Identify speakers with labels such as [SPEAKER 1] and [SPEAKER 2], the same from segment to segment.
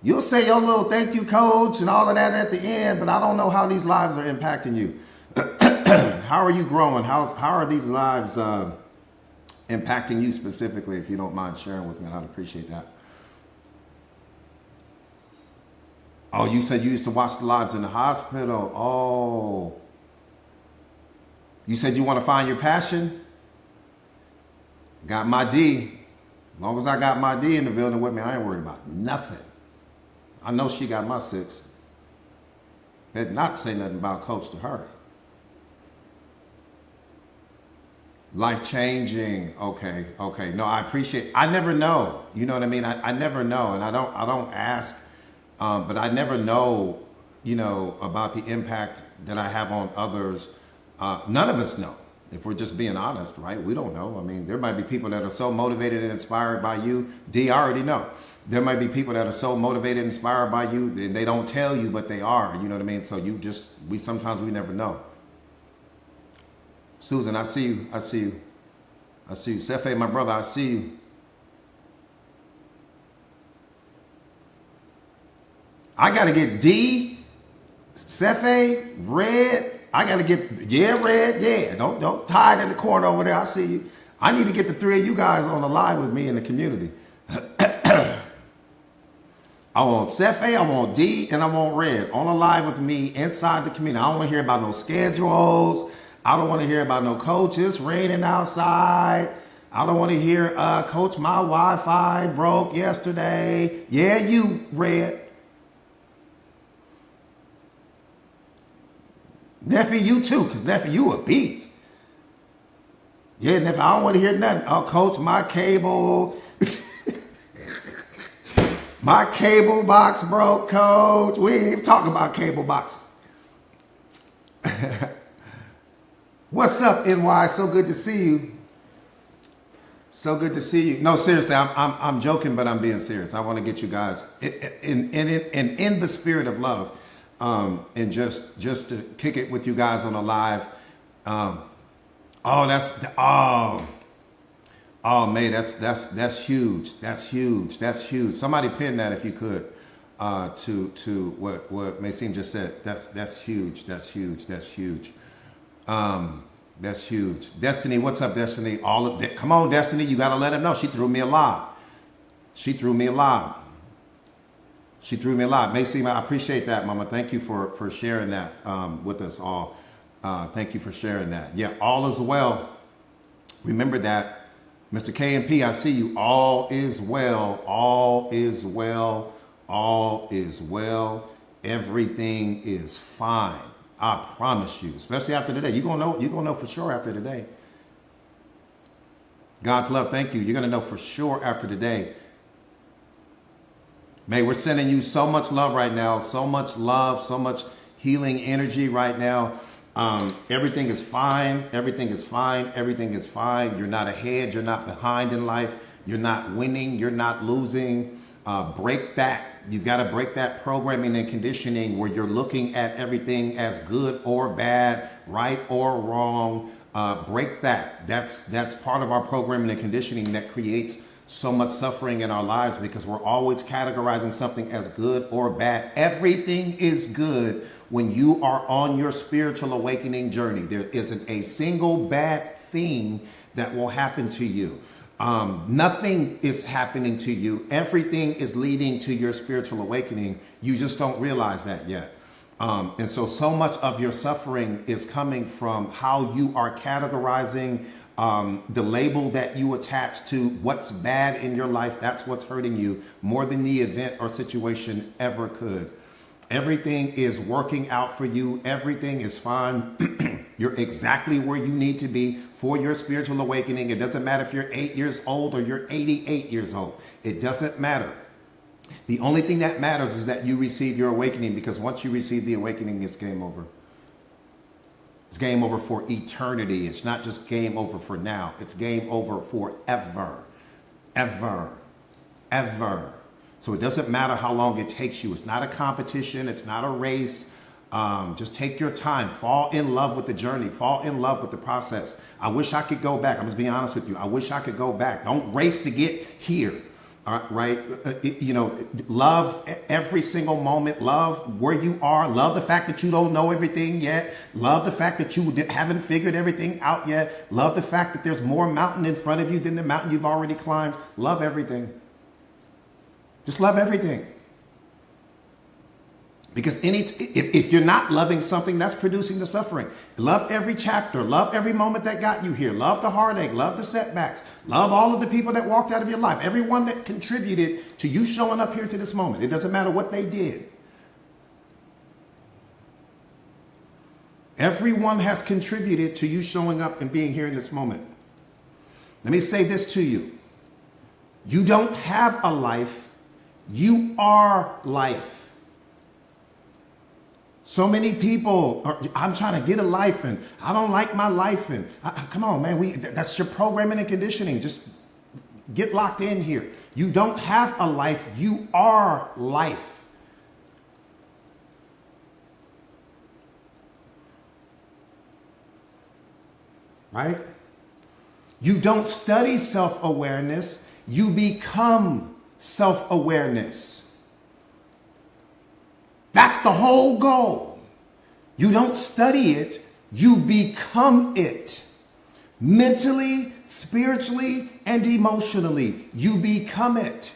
[SPEAKER 1] You'll say your little thank you, coach, and all of that at the end, but I don't know how these lives are impacting you. How are you growing? How are these lives impacting you specifically? If you don't mind sharing with me, I'd appreciate that. Oh, you said you used to watch the lives in the hospital. Oh. You said you want to find your passion? Got my D. As long as I got my D in the building with me, I ain't worried about nothing. I know she got my 6. Did not say nothing about coach to her. Life changing. Okay. No, I appreciate. I never know. You know what I mean? I never know, and I don't ask. But I never know, about the impact that I have on others. None of us know. If we're just being honest, right? We don't know. I mean, there might be people that are so motivated and inspired by you. D, I already know. There might be people that are so motivated and inspired by you, and they don't tell you, but they are. You know what I mean? So sometimes we never know. Susan, I see you. Sefe, my brother, I see you. I got to get D, Sefe, Red. I got to get, Red, yeah. Don't hide in the corner over there. I see you. I need to get the 3 of you guys on the live with me in the community. I want Sefe, I want D, and I want Red on the live with me inside the community. I don't want to hear about no schedules. I don't want to hear about no coaches raining outside. I don't want to hear, coach, my Wi-Fi broke yesterday. Yeah, you, Red. Nephew, you too, because nephew, you a beast. Yeah, nephew, I don't want to hear nothing. Oh, coach, my cable. My cable box broke, coach. We ain't even talking about cable boxes. What's up, NY? So good to see you. So good to see you. No, seriously, I'm joking, but I'm being serious. I want to get you guys in the spirit of love. And just to kick it with you guys on a live. May, that's huge. That's huge. Somebody pin that if you could, to what Maysim just said. That's huge. That's huge. Destiny, what's up, Destiny? Come on, Destiny. You got to let her know. She threw me a lob. Macy, I appreciate that, Mama. Thank you for sharing that with us all. Thank you for sharing that. Yeah, all is well. Remember that. Mr. KMP, I see you. All is well. All is well. All is well. Everything is fine. I promise you. Especially after today. You're gonna know for sure after today. God's love, thank you. You're gonna know for sure after today. May, we're sending you so much love right now, so much love, so much healing energy right now. Everything is fine. Everything is fine. You're not ahead. You're not behind in life. You're not winning. You're not losing. Break that. You've got to break that programming and conditioning where you're looking at everything as good or bad, right or wrong. Break that. That's part of our programming and conditioning that creates so much suffering in our lives because we're always categorizing something as good or bad. Everything is good when you are on your spiritual awakening journey. There isn't a single bad thing that will happen to you. Nothing is happening to you. Everything is leading to your spiritual awakening. You just don't realize that yet. And so much of your suffering is coming from how you are categorizing the label that you attach to what's bad in your life. That's what's hurting you more than the event or situation ever could. Everything is working out for you. Everything is fine. You're exactly where you need to be for your spiritual awakening. It doesn't matter if you're 8 years old or you're 88 years old. It doesn't matter. The only thing that matters is that you receive your awakening, because once you receive the awakening, it's game over. It's game over for eternity. It's not just game over for now. It's game over forever. Ever. So it doesn't matter how long it takes you. It's not a competition. It's not a race. Just take your time. Fall in love with the journey. Fall in love with the process. I wish I could go back. I'm just being honest with you. I wish I could go back. Don't race to get here. right? Love every single moment. Love where you are. Love the fact that you don't know everything yet. Love the fact that you haven't figured everything out yet. Love the fact that there's more mountain in front of you than the mountain you've already climbed. Love everything. Just love everything. Because if you're not loving something, that's producing the suffering. Love every chapter. Love every moment that got you here. Love the heartache. Love the setbacks. Love all of the people that walked out of your life. Everyone that contributed to you showing up here to this moment. It doesn't matter what they did. Everyone has contributed to you showing up and being here in this moment. Let me say this to you. You don't have a life. You are life. So many people I'm trying to get a life and I don't like my life. And come on, man, that's your programming and conditioning. Just get locked in here. You don't have a life. You are life. Right? You don't study self-awareness. You become self-awareness. That's the whole goal. You don't study it, you become it. Mentally, spiritually, and emotionally, you become it.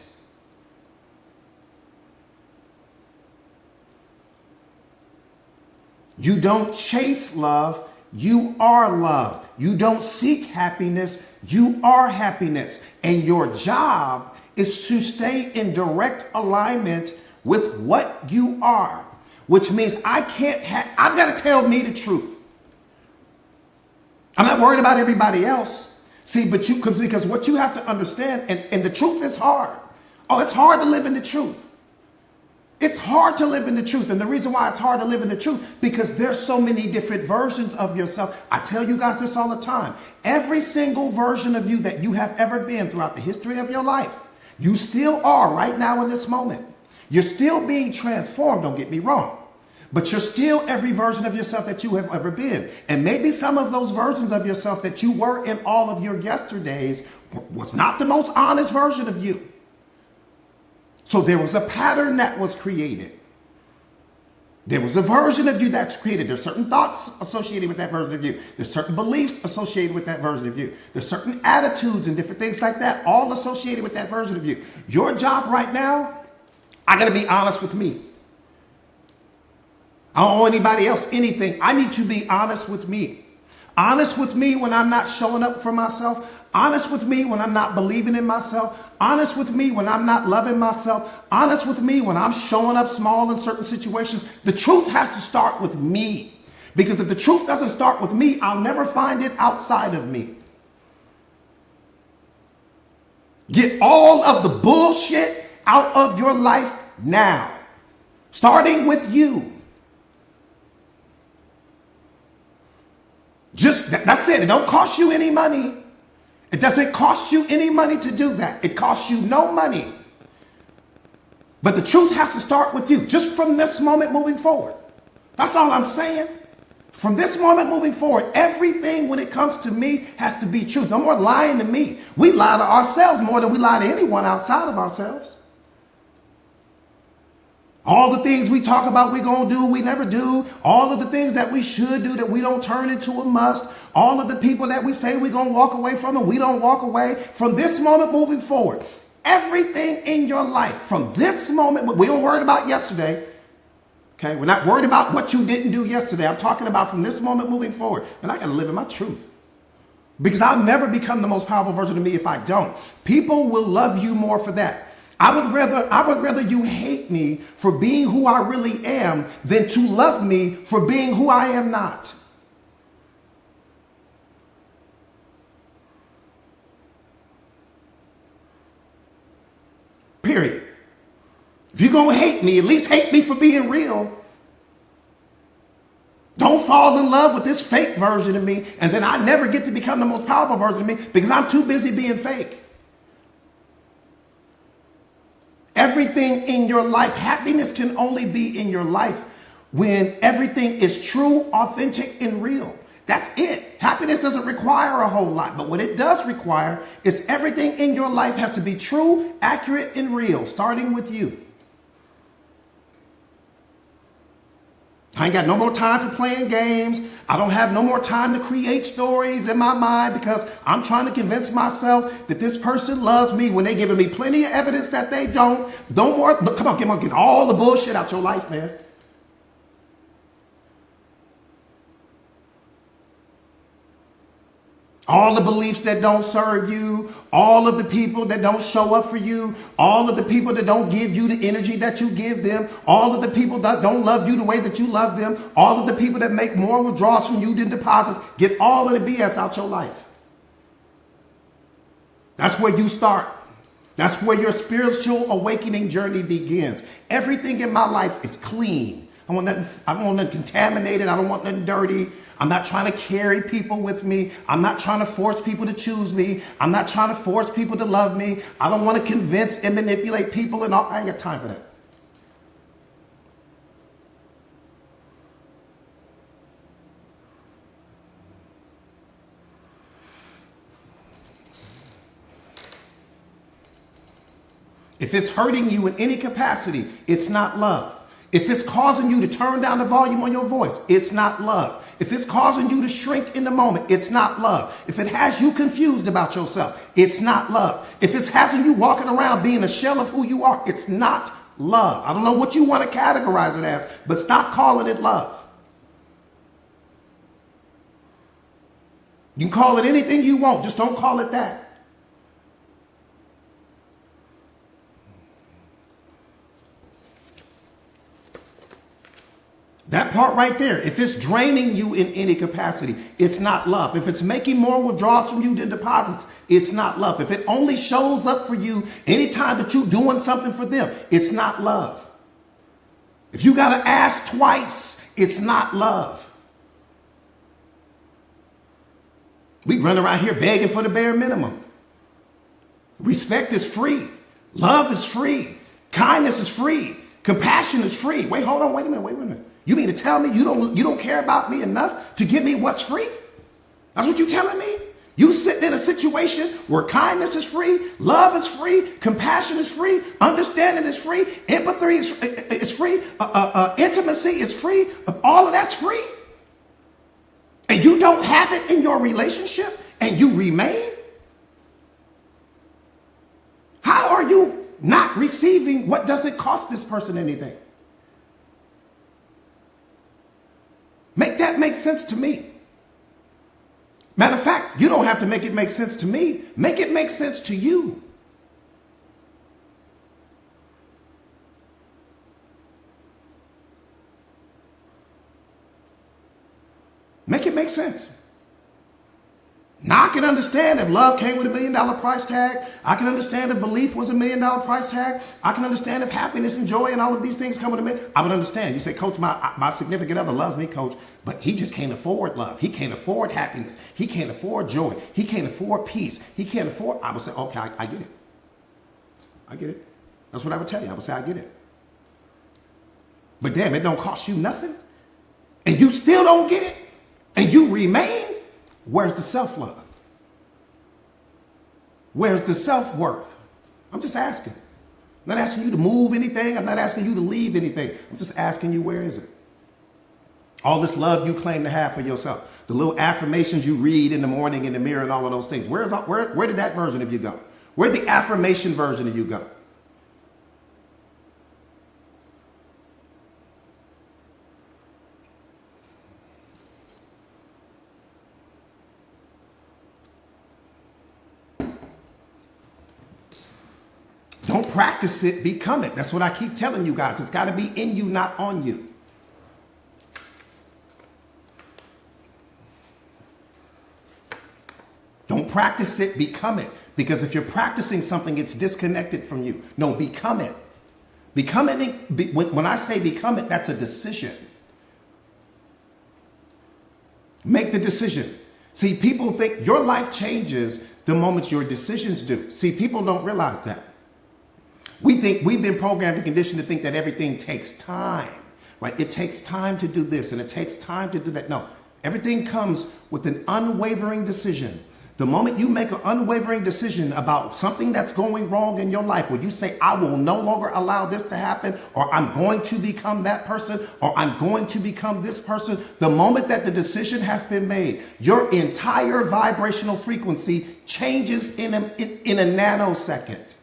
[SPEAKER 1] You don't chase love, you are love. You don't seek happiness, you are happiness. And your job is to stay in direct alignment with what you are, which means I've got to tell me the truth. I'm not worried about everybody else. See, because what you have to understand, and the truth is hard. Oh, it's hard to live in the truth. It's hard to live in the truth. And the reason why it's hard to live in the truth, because there's so many different versions of yourself. I tell you guys this all the time. Every single version of you that you have ever been throughout the history of your life, you still are right now in this moment. You're still being transformed, don't get me wrong. But you're still every version of yourself that you have ever been. And maybe some of those versions of yourself that you were in all of your yesterdays was not the most honest version of you. So there was a pattern that was created. There was a version of you that's created. There's certain thoughts associated with that version of you. There's certain beliefs associated with that version of you. There's certain attitudes and different things like that, all associated with that version of you. Your job right now, I got to be honest with me. I don't owe anybody else anything. I need to be honest with me. Honest with me when I'm not showing up for myself. Honest with me when I'm not believing in myself. Honest with me when I'm not loving myself. Honest with me when I'm showing up small in certain situations. The truth has to start with me. Because if the truth doesn't start with me, I'll never find it outside of me. Get all of the bullshit out of your life now, starting with you. That's it. It don't cost you any money. It doesn't cost you any money to do that. It costs you no money. But the truth has to start with you, just from this moment moving forward. That's all I'm saying. From this moment moving forward, everything when it comes to me has to be truth. No more lying to me. We lie to ourselves more than we lie to anyone outside of ourselves. All the things we talk about we're going to do, we never do. All of the things that we should do that we don't turn into a must. All of the people that we say we're going to walk away from and we don't walk away. From this moment moving forward, everything in your life, from this moment, we don't worry about yesterday. Okay, we're not worried about what you didn't do yesterday. I'm talking about from this moment moving forward. And I got to live in my truth. Because I'll never become the most powerful version of me if I don't. People will love you more for that. I would rather you hate me for being who I really am than to love me for being who I am not. Period. If you're going to hate me, at least hate me for being real. Don't fall in love with this fake version of me, and then I never get to become the most powerful version of me because I'm too busy being fake. Everything in your life, happiness can only be in your life when everything is true, authentic, and real. That's it. Happiness doesn't require a whole lot, but what it does require is everything in your life has to be true, accurate, and real, starting with you. I ain't got no more time for playing games. I don't have no more time to create stories in my mind because I'm trying to convince myself that this person loves me when they're giving me plenty of evidence that they don't. Don't more. Look, come on, get all the bullshit out your life, man. All the beliefs that don't serve you, all of the people that don't show up for you, all of the people that don't give you the energy that you give them, all of the people that don't love you the way that you love them, all of the people that make more withdrawals from you than deposits, get all of the BS out your life. That's where you start. That's where your spiritual awakening journey begins. Everything in my life is clean. I don't want nothing contaminated. I don't want nothing dirty. I'm not trying to carry people with me. I'm not trying to force people to choose me. I'm not trying to force people to love me. I don't want to convince and manipulate people and all. I ain't got time for that. If it's hurting you in any capacity, it's not love. If it's causing you to turn down the volume on your voice, it's not love. If it's causing you to shrink in the moment, it's not love. If it has you confused about yourself, it's not love. If it's having you walking around being a shell of who you are, it's not love. I don't know what you want to categorize it as, but stop calling it love. You can call it anything you want, just don't call it that. That part right there, if it's draining you in any capacity, it's not love. If it's making more withdrawals from you than deposits, it's not love. If it only shows up for you anytime that you're doing something for them, it's not love. If you got to ask twice, it's not love. We run around here begging for the bare minimum. Respect is free. Love is free. Kindness is free. Compassion is free. Wait a minute. You mean to tell me you don't care about me enough to give me what's free? That's what you're telling me? You sitting in a situation where kindness is free, love is free, compassion is free, understanding is free, empathy is free, intimacy is free, all of that's free. And you don't have it in your relationship and you remain? How are you not receiving what doesn't cost this person anything? Make that make sense to me. Matter of fact, you don't have to make it make sense to me. Make it make sense to you. Make it make sense. Now I can understand if love came with $1 million price tag. I can understand if belief was $1 million price tag. I can understand if happiness and joy and all of these things come with $1 million. I would understand. You say, Coach, my significant other loves me, Coach, but he just can't afford love. He can't afford happiness. He can't afford joy. He can't afford peace. He can't afford. I would say, okay, I get it. I get it. That's what I would tell you. I would say, I get it. But damn, it don't cost you nothing. And you still don't get it. And you remain. Where's the self-love? Where's the self-worth? I'm just asking. I'm not asking you to move anything. I'm not asking you to leave anything. I'm just asking you, where is it? All this love you claim to have for yourself. The little affirmations you read in the morning in the mirror and all of those things. Where did that version of you go? Where'd the affirmation version of you go? Don't practice it, become it. That's what I keep telling you guys. It's got to be in you, not on you. Don't practice it, become it. Because if you're practicing something, it's disconnected from you. No, become it. Become it. When I say become it, that's a decision. Make the decision. See, people think your life changes the moment your decisions do. See, people don't realize that. We think we've been programmed and conditioned to think that everything takes time, right? It takes time to do this and it takes time to do that. No, Everything comes with an unwavering decision. The moment you make an unwavering decision about something that's going wrong in your life, where you say, I will no longer allow this to happen, or I'm going to become that person, or I'm going to become this person, the moment that the decision has been made, your entire vibrational frequency changes in a nanosecond.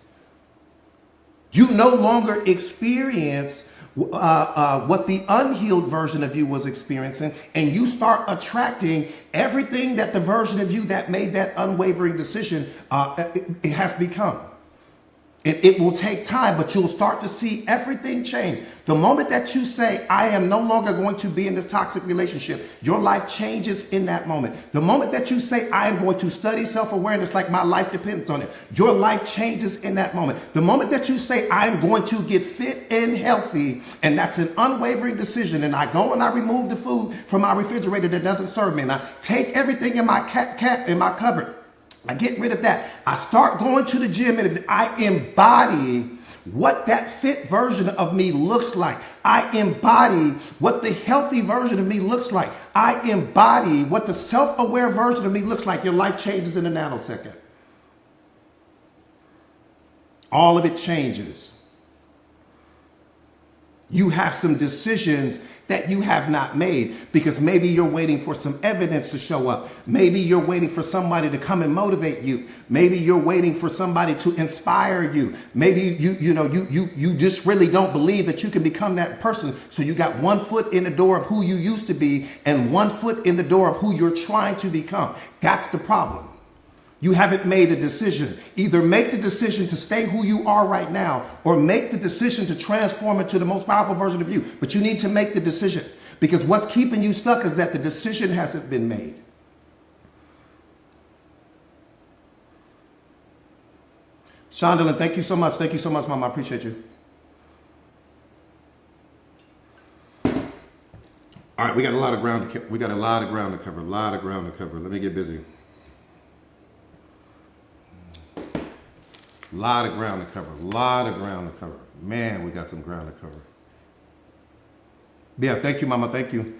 [SPEAKER 1] You no longer experience what the unhealed version of you was experiencing, and you start attracting everything that the version of you that made that unwavering decision it has become. It will take time, but you'll start to see everything change. The moment that you say, I am no longer going to be in this toxic relationship, your life changes in that moment. The moment that you say, I am going to study self-awareness like my life depends on it, your life changes in that moment. The moment that you say, I am going to get fit and healthy, and that's an unwavering decision, and I go and I remove the food from my refrigerator that doesn't serve me, and I take everything in my in my cupboard, I get rid of that. I start going to the gym, and I embody what that fit version of me looks like. I embody what the healthy version of me looks like. I embody what the self-aware version of me looks like. Your life changes in a nanosecond. All of it changes. You have some decisions that you have not made, because maybe you're waiting for some evidence to show up. Maybe you're waiting for somebody to come and motivate you. Maybe you're waiting for somebody to inspire you. Maybe you just really don't believe that you can become that person. So you got one foot in the door of who you used to be and one foot in the door of who you're trying to become. That's the problem. You haven't made a decision. Either make the decision to stay who you are right now, or make the decision to transform into the most powerful version of you. But you need to make the decision, because what's keeping you stuck is that the decision hasn't been made. Shondelyn, thank you so much. Thank you so much, Mom. I appreciate you. All right, we got a lot of ground to cover. Let me get busy. A lot of ground to cover. Man, we got some ground to cover. Yeah, thank you, Mama. Thank you.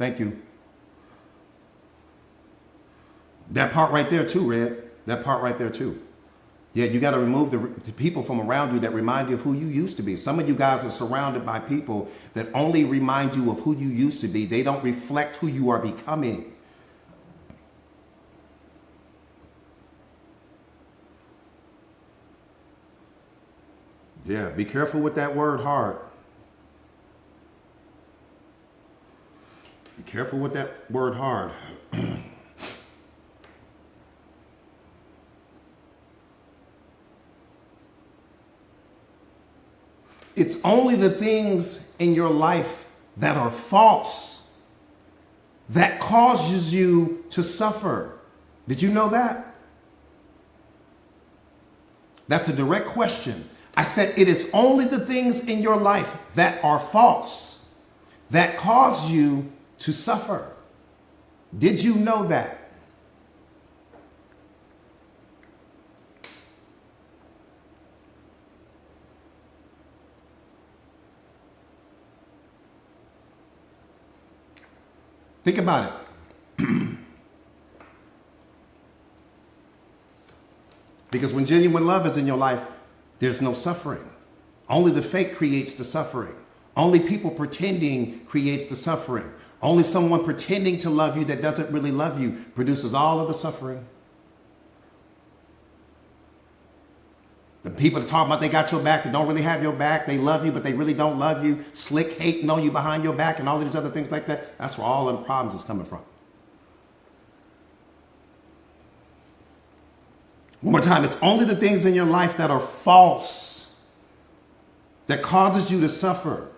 [SPEAKER 1] That part right there too, Red. That part right there too. Yeah, you got to remove the people from around you that remind you of who you used to be. Some of you guys are surrounded by people that only remind you of who you used to be. They don't reflect who you are becoming. Yeah, be careful with that word hard. Be careful with that word hard. It's only the things in your life that are false that causes you to suffer. Did you know that? That's a direct question. I said it is only the things in your life that are false that cause you to suffer. Did you know that? Think about it. Because when genuine love is in your life, there's no suffering. Only the fake creates the suffering. Only people pretending creates the suffering. Only someone pretending to love you that doesn't really love you produces all of the suffering. The people that talk about they got your back, that don't really have your back, they love you, but they really don't love you, slick hating on you behind your back and all of these other things like that, that's where all of the problems is coming from. One more time, it's only the things in your life that are false that causes you to suffer.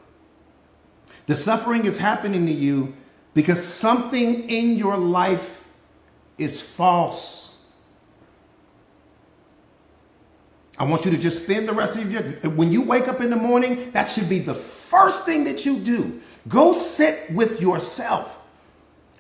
[SPEAKER 1] The suffering is happening to you because something in your life is false. I want you to just spend the rest of your, when you wake up in the morning, that should be the first thing that you do. Go sit with yourself.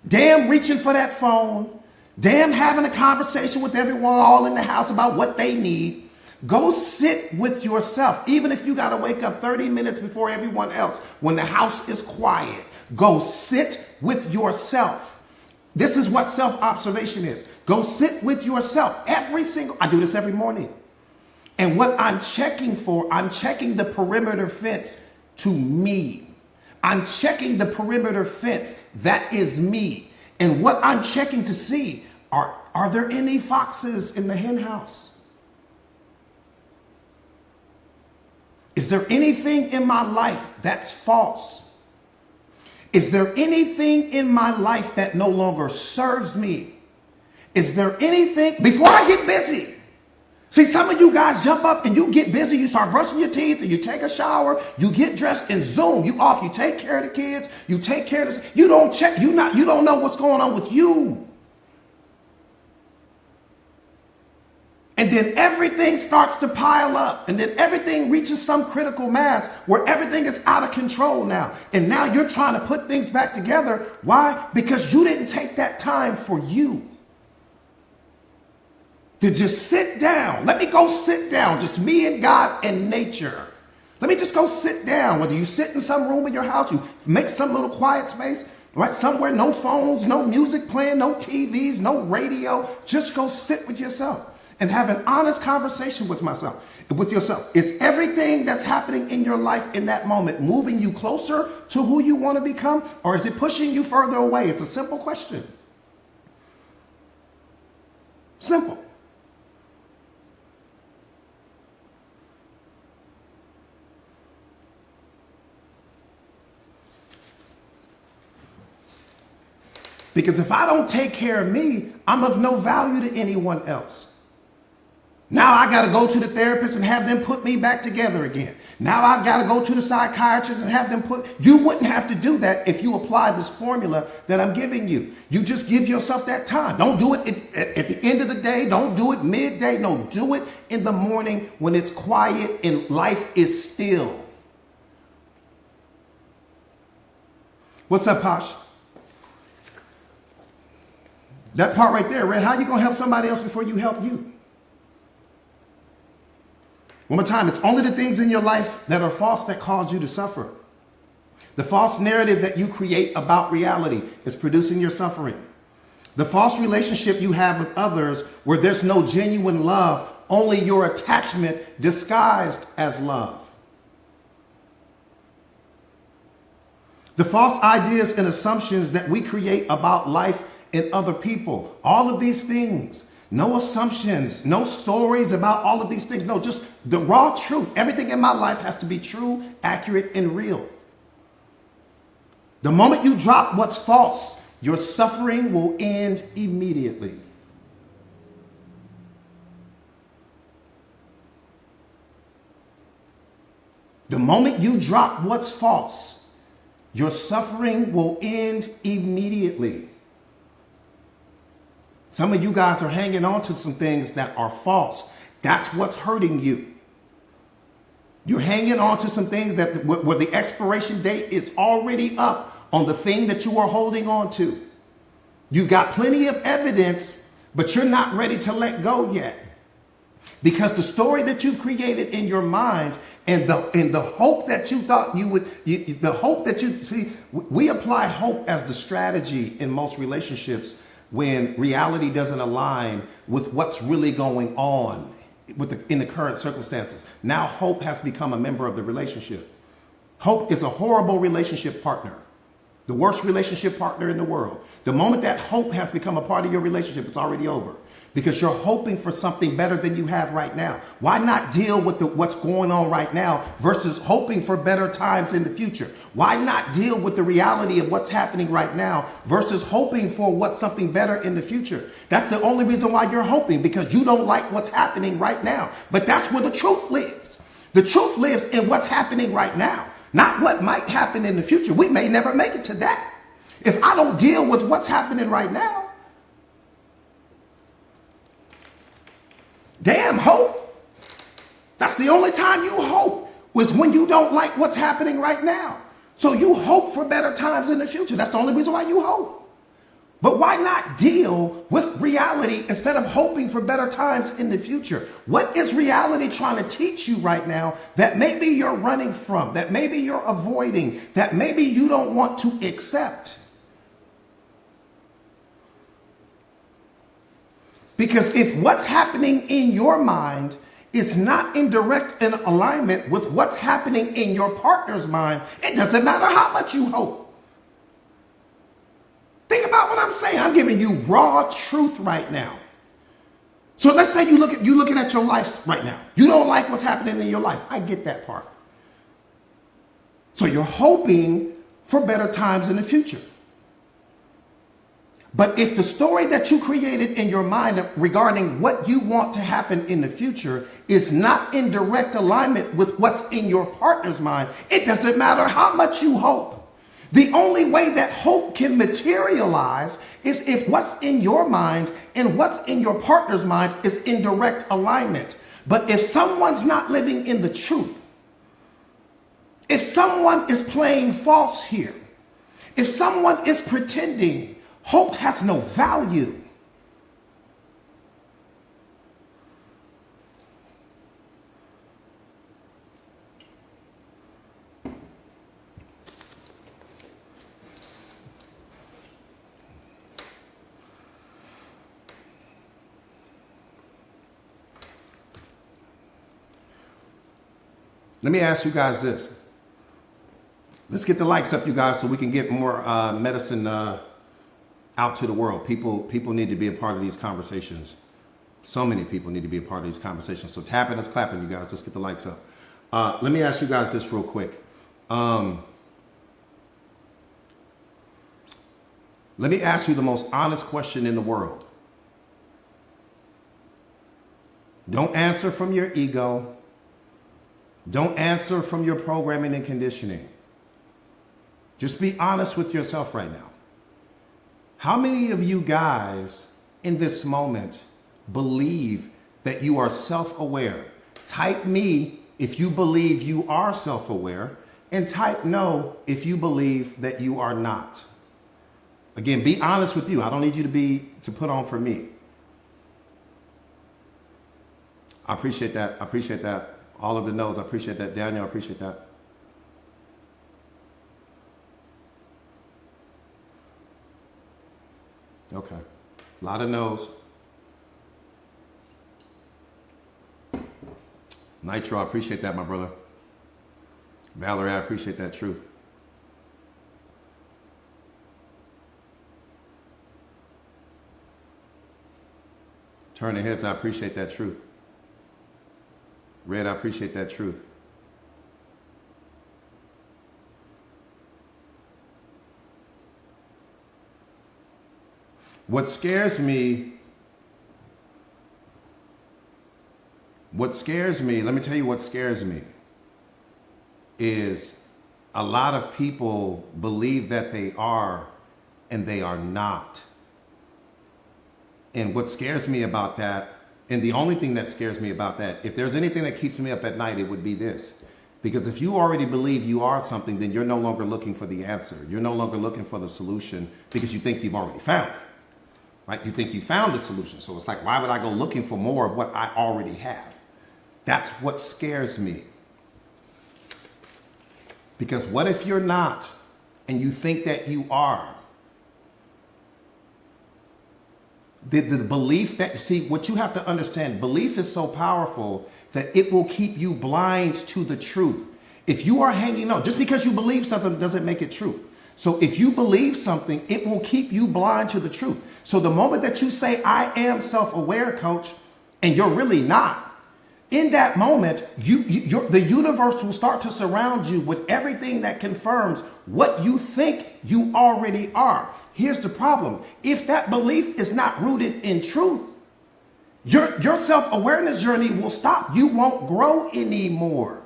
[SPEAKER 1] Damn reaching for that phone. Damn having a conversation with everyone all in the house about what they need. Go sit with yourself. Even if you got to wake up 30 minutes before everyone else, when the house is quiet, go sit with yourself. This is what self-observation is. Go sit with yourself I do this every morning. And what I'm checking for, I'm checking the perimeter fence to me. I'm checking the perimeter fence that is me. And what I'm checking to see, are there any foxes in the hen house? Is there anything in my life that's false? Is there anything in my life that no longer serves me? Is there anything, before I get busy? See, some of you guys jump up and you get busy, you start brushing your teeth, and you take a shower, you get dressed, and zoom, you off, you take care of the kids, you take care of this, you don't check, you don't know what's going on with you. And then everything starts to pile up, and then everything reaches some critical mass where everything is out of control now. And now you're trying to put things back together. Why? Because you didn't take that time for you. To just sit down. Let me go sit down. Just me and God and nature. Let me just go sit down. Whether you sit in some room in your house, you make some little quiet space, right? Somewhere, no phones, no music playing, no TVs, no radio. Just go sit with yourself and have an honest conversation with yourself. Is everything that's happening in your life in that moment moving you closer to who you want to become? Or is it pushing you further away? It's a simple question. Simple. Because if I don't take care of me, I'm of no value to anyone else. Now I got to go to the therapist and have them put me back together again. Now I've got to go to the psychiatrist and have them you wouldn't have to do that if you apply this formula that I'm giving you. You just give yourself that time. Don't do it at the end of the day. Don't do it midday. No, do it in the morning when it's quiet and life is still. What's up, Posh? That part right there, Red, how are you going to help somebody else before you help you? One more time, it's only the things in your life that are false that cause you to suffer. The false narrative that you create about reality is producing your suffering. The false relationship you have with others where there's no genuine love, only your attachment disguised as love. The false ideas and assumptions that we create about life and other people. All of these things. No assumptions, no stories about all of these things. No, just the raw truth. Everything in my life has to be true, accurate, and real. The moment you drop what's false, your suffering will end immediately. The moment you drop what's false, your suffering will end immediately. Some of you guys are hanging on to some things that are false. That's what's hurting you. You're hanging on to some things that where the expiration date is already up on the thing that you are holding on to. You've got plenty of evidence, but you're not ready to let go yet. Because the story that you created in your mind and the hope that you thought you would, the hope that you see, we apply hope as the strategy in most relationships when reality doesn't align with what's really going on in the current circumstances. Now hope has become a member of the relationship. Hope is a horrible relationship partner. The worst relationship partner in the world. The moment that hope has become a part of your relationship, it's already over. Because you're hoping for something better than you have right now. Why not deal with what's going on right now versus hoping for better times in the future? Why not deal with the reality of what's happening right now versus hoping for what's something better in the future? That's the only reason why you're hoping, because you don't like what's happening right now. But that's where the truth lives. The truth lives in what's happening right now, not what might happen in the future. We may never make it to that. If I don't deal with what's happening right now, damn hope. That's the only time you hope, was when you don't like what's happening right now. So you hope for better times in the future. That's the only reason why you hope. But why not deal with reality instead of hoping for better times in the future? What is reality trying to teach you right now that maybe you're running from, that maybe you're avoiding, that maybe you don't want to accept? Because if what's happening in your mind is not in direct alignment with what's happening in your partner's mind, it doesn't matter how much you hope. Think about what I'm saying. I'm giving you raw truth right now. So let's say you're looking at your life right now. You don't like what's happening in your life. I get that part. So you're hoping for better times in the future. But if the story that you created in your mind regarding what you want to happen in the future is not in direct alignment with what's in your partner's mind, it doesn't matter how much you hope. The only way that hope can materialize is if what's in your mind and what's in your partner's mind is in direct alignment. But if someone's not living in the truth, if someone is playing false here, if someone is pretending, hope has no value. Let me ask you guys this. Let's get the likes up, you guys, so we can get more medicine out to the world. People need to be a part of these conversations. So many people need to be a part of these conversations. So tapping us, clapping, you guys. Let's get the likes up. Let me ask you guys this real quick. Let me ask you the most honest question in the world. Don't answer from your ego. Don't answer from your programming and conditioning. Just be honest with yourself right now. How many of you guys in this moment believe that you are self-aware? Type me if you believe you are self-aware, and type no if you believe that you are not. Again, be honest with you. I don't need you to put on for me. I appreciate that. I appreciate that. All of the no's. I appreciate that. Daniel, I appreciate that. Okay. A lot of no's. Nitro, I appreciate that, my brother. Valerie, I appreciate that truth. Turning heads, I appreciate that truth. Red, I appreciate that truth. What scares me, let me tell you what scares me, is a lot of people believe that they are and they are not. And what scares me about that, and the only thing that scares me about that, if there's anything that keeps me up at night, it would be this. Because if you already believe you are something, then you're no longer looking for the answer. You're no longer looking for the solution because you think you've already found it. Right? You think you found the solution. So it's like, why would I go looking for more of what I already have? That's what scares me. Because what if you're not and you think that you are? The belief that, see, what you have to understand, belief is so powerful that it will keep you blind to the truth. If you are hanging on, just because you believe something doesn't make it true. So if you believe something, it will keep you blind to the truth. So the moment that you say, I am self-aware, coach, and you're really not, in that moment, the universe will start to surround you with everything that confirms what you think you already are. Here's the problem. If that belief is not rooted in truth, your self-awareness journey will stop. You won't grow anymore.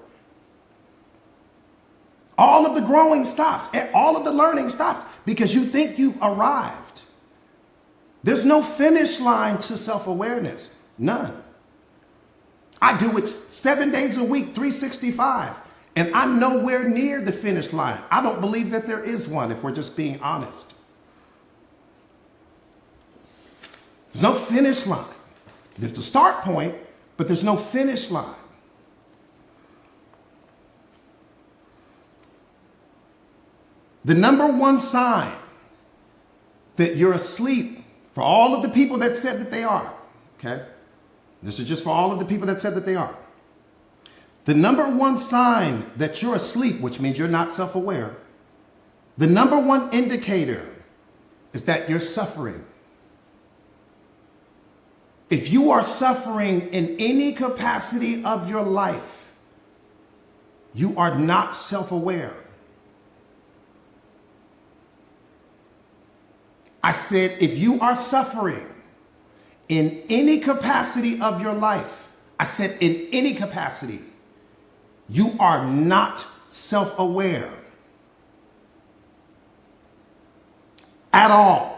[SPEAKER 1] All of the growing stops. All of the learning stops because you think you've arrived. There's no finish line to self-awareness. None. I do it 7 days a week, 365, and I'm nowhere near the finish line. I don't believe that there is one, if we're just being honest. There's no finish line. There's the start point, but there's no finish line. The number one sign that you're asleep, for all of the people that said that they are, Okay? This is just for all of the people that said that they are. The number one sign that you're asleep, which means you're not self-aware, the number one indicator is that you're suffering. If you are suffering in any capacity of your life, you are not self-aware. I said, if you are suffering in any capacity of your life, I said in any capacity, you are not self-aware at all.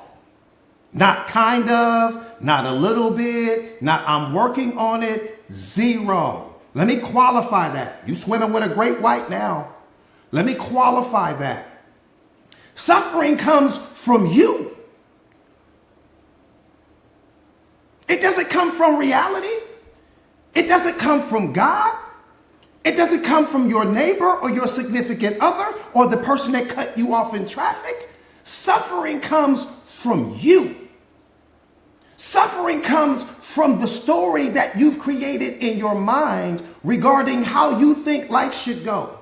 [SPEAKER 1] Not kind of, not a little bit, not I'm working on it, zero. Let me qualify that. You swimming with a great white now. Let me qualify that. Suffering comes from you. It doesn't come from reality. It doesn't come from God. It doesn't come from your neighbor or your significant other or the person that cut you off in traffic. Suffering comes from you. Suffering comes from the story that you've created in your mind regarding how you think life should go.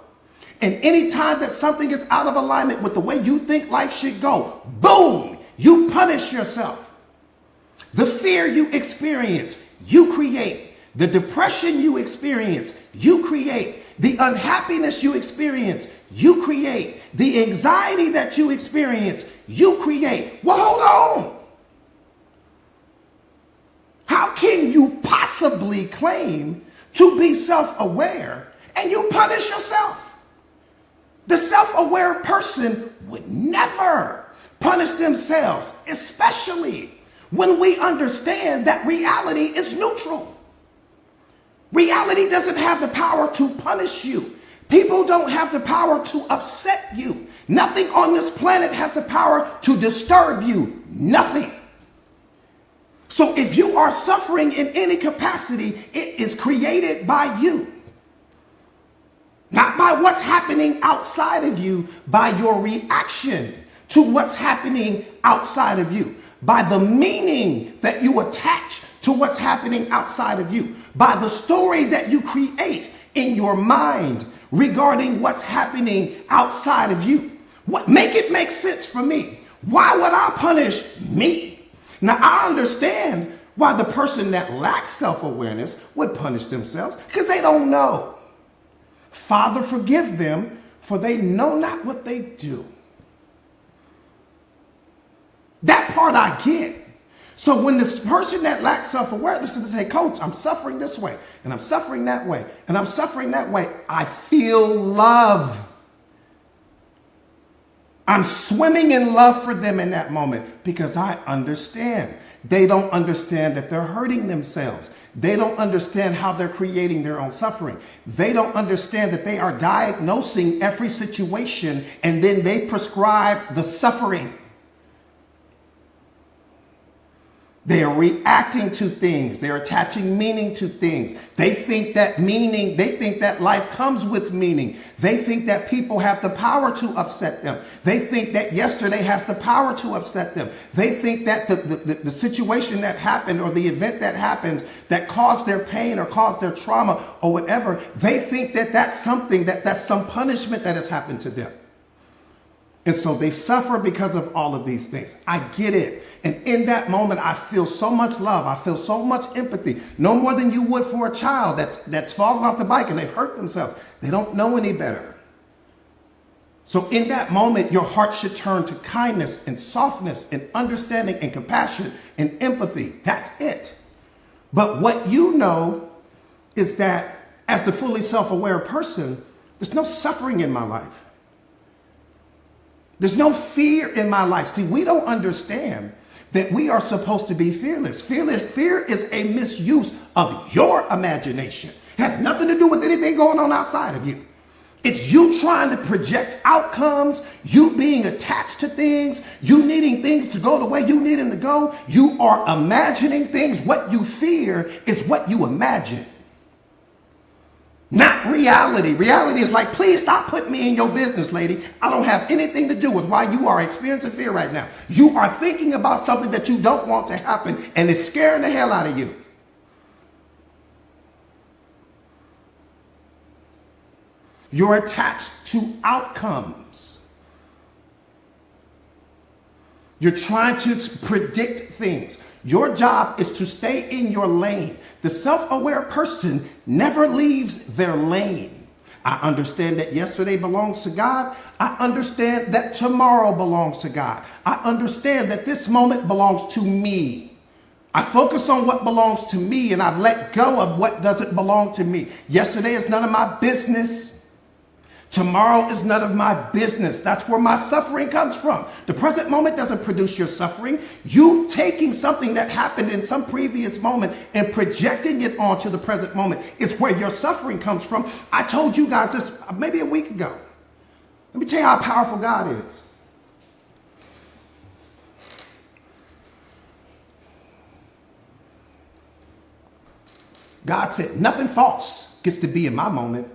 [SPEAKER 1] And anytime that something is out of alignment with the way you think life should go, boom, you punish yourself. The fear you experience, you create. The depression you experience, you create. The unhappiness you experience, you create. The anxiety that you experience, you create. Well, hold on. How can you possibly claim to be self-aware and you punish yourself? The self-aware person would never punish themselves, especially when we understand that reality is neutral. Reality doesn't have the power to punish you. People don't have the power to upset you. Nothing on this planet has the power to disturb you. Nothing. So if you are suffering in any capacity, it is created by you. Not by what's happening outside of you, by your reaction to what's happening outside of you. By the meaning that you attach to what's happening outside of you, by the story that you create in your mind regarding what's happening outside of you. Make it make sense for me. Why would I punish me? Now I understand why the person that lacks self-awareness would punish themselves, because they don't know. Father, forgive them, for they know not what they do. That part I get. So when this person that lacks self-awareness is to say, Coach, I'm suffering this way, and I'm suffering that way, and I'm suffering that way, I feel love. I'm swimming in love for them in that moment because I understand. They don't understand that they're hurting themselves. They don't understand how they're creating their own suffering. They don't understand that they are diagnosing every situation and then they prescribe the suffering. They are reacting to things. They're attaching meaning to things. They think that life comes with meaning. They think that people have the power to upset them. They think that yesterday has the power to upset them. They think that the situation that happened or the event that happened that caused their pain or caused their trauma or whatever, they think that that's something, that's some punishment that has happened to them. And so they suffer because of all of these things. I get it. And in that moment, I feel so much love. I feel so much empathy. No more than you would for a child that's fallen off the bike and they've hurt themselves. They don't know any better. So in that moment, your heart should turn to kindness and softness and understanding and compassion and empathy. That's it. But what you know is that as the fully self-aware person, there's no suffering in my life. There's no fear in my life. See, we don't understand that we are supposed to be fearless. Fear is a misuse of your imagination. It has nothing to do with anything going on outside of you. It's you trying to project outcomes, you being attached to things, you needing things to go the way you need them to go. You are imagining things. What you fear is what you imagine. Not reality. Reality is like, please stop putting me in your business, lady. I don't have anything to do with why you are experiencing fear right now. You are thinking about something that you don't want to happen, and it's scaring the hell out of you. You're attached to outcomes. You're trying to predict things. Your job is to stay in your lane. The self-aware person never leaves their lane. I understand that yesterday belongs to God. I understand that tomorrow belongs to God. I understand that this moment belongs to me. I focus on what belongs to me and I've let go of what doesn't belong to me. Yesterday is none of my business. Tomorrow is none of my business. That's where my suffering comes from. The present moment doesn't produce your suffering. You taking something that happened in some previous moment and projecting it onto the present moment is where your suffering comes from. I told you guys this maybe a week ago. Let me tell you how powerful God is. God said, nothing false gets to be in my moment.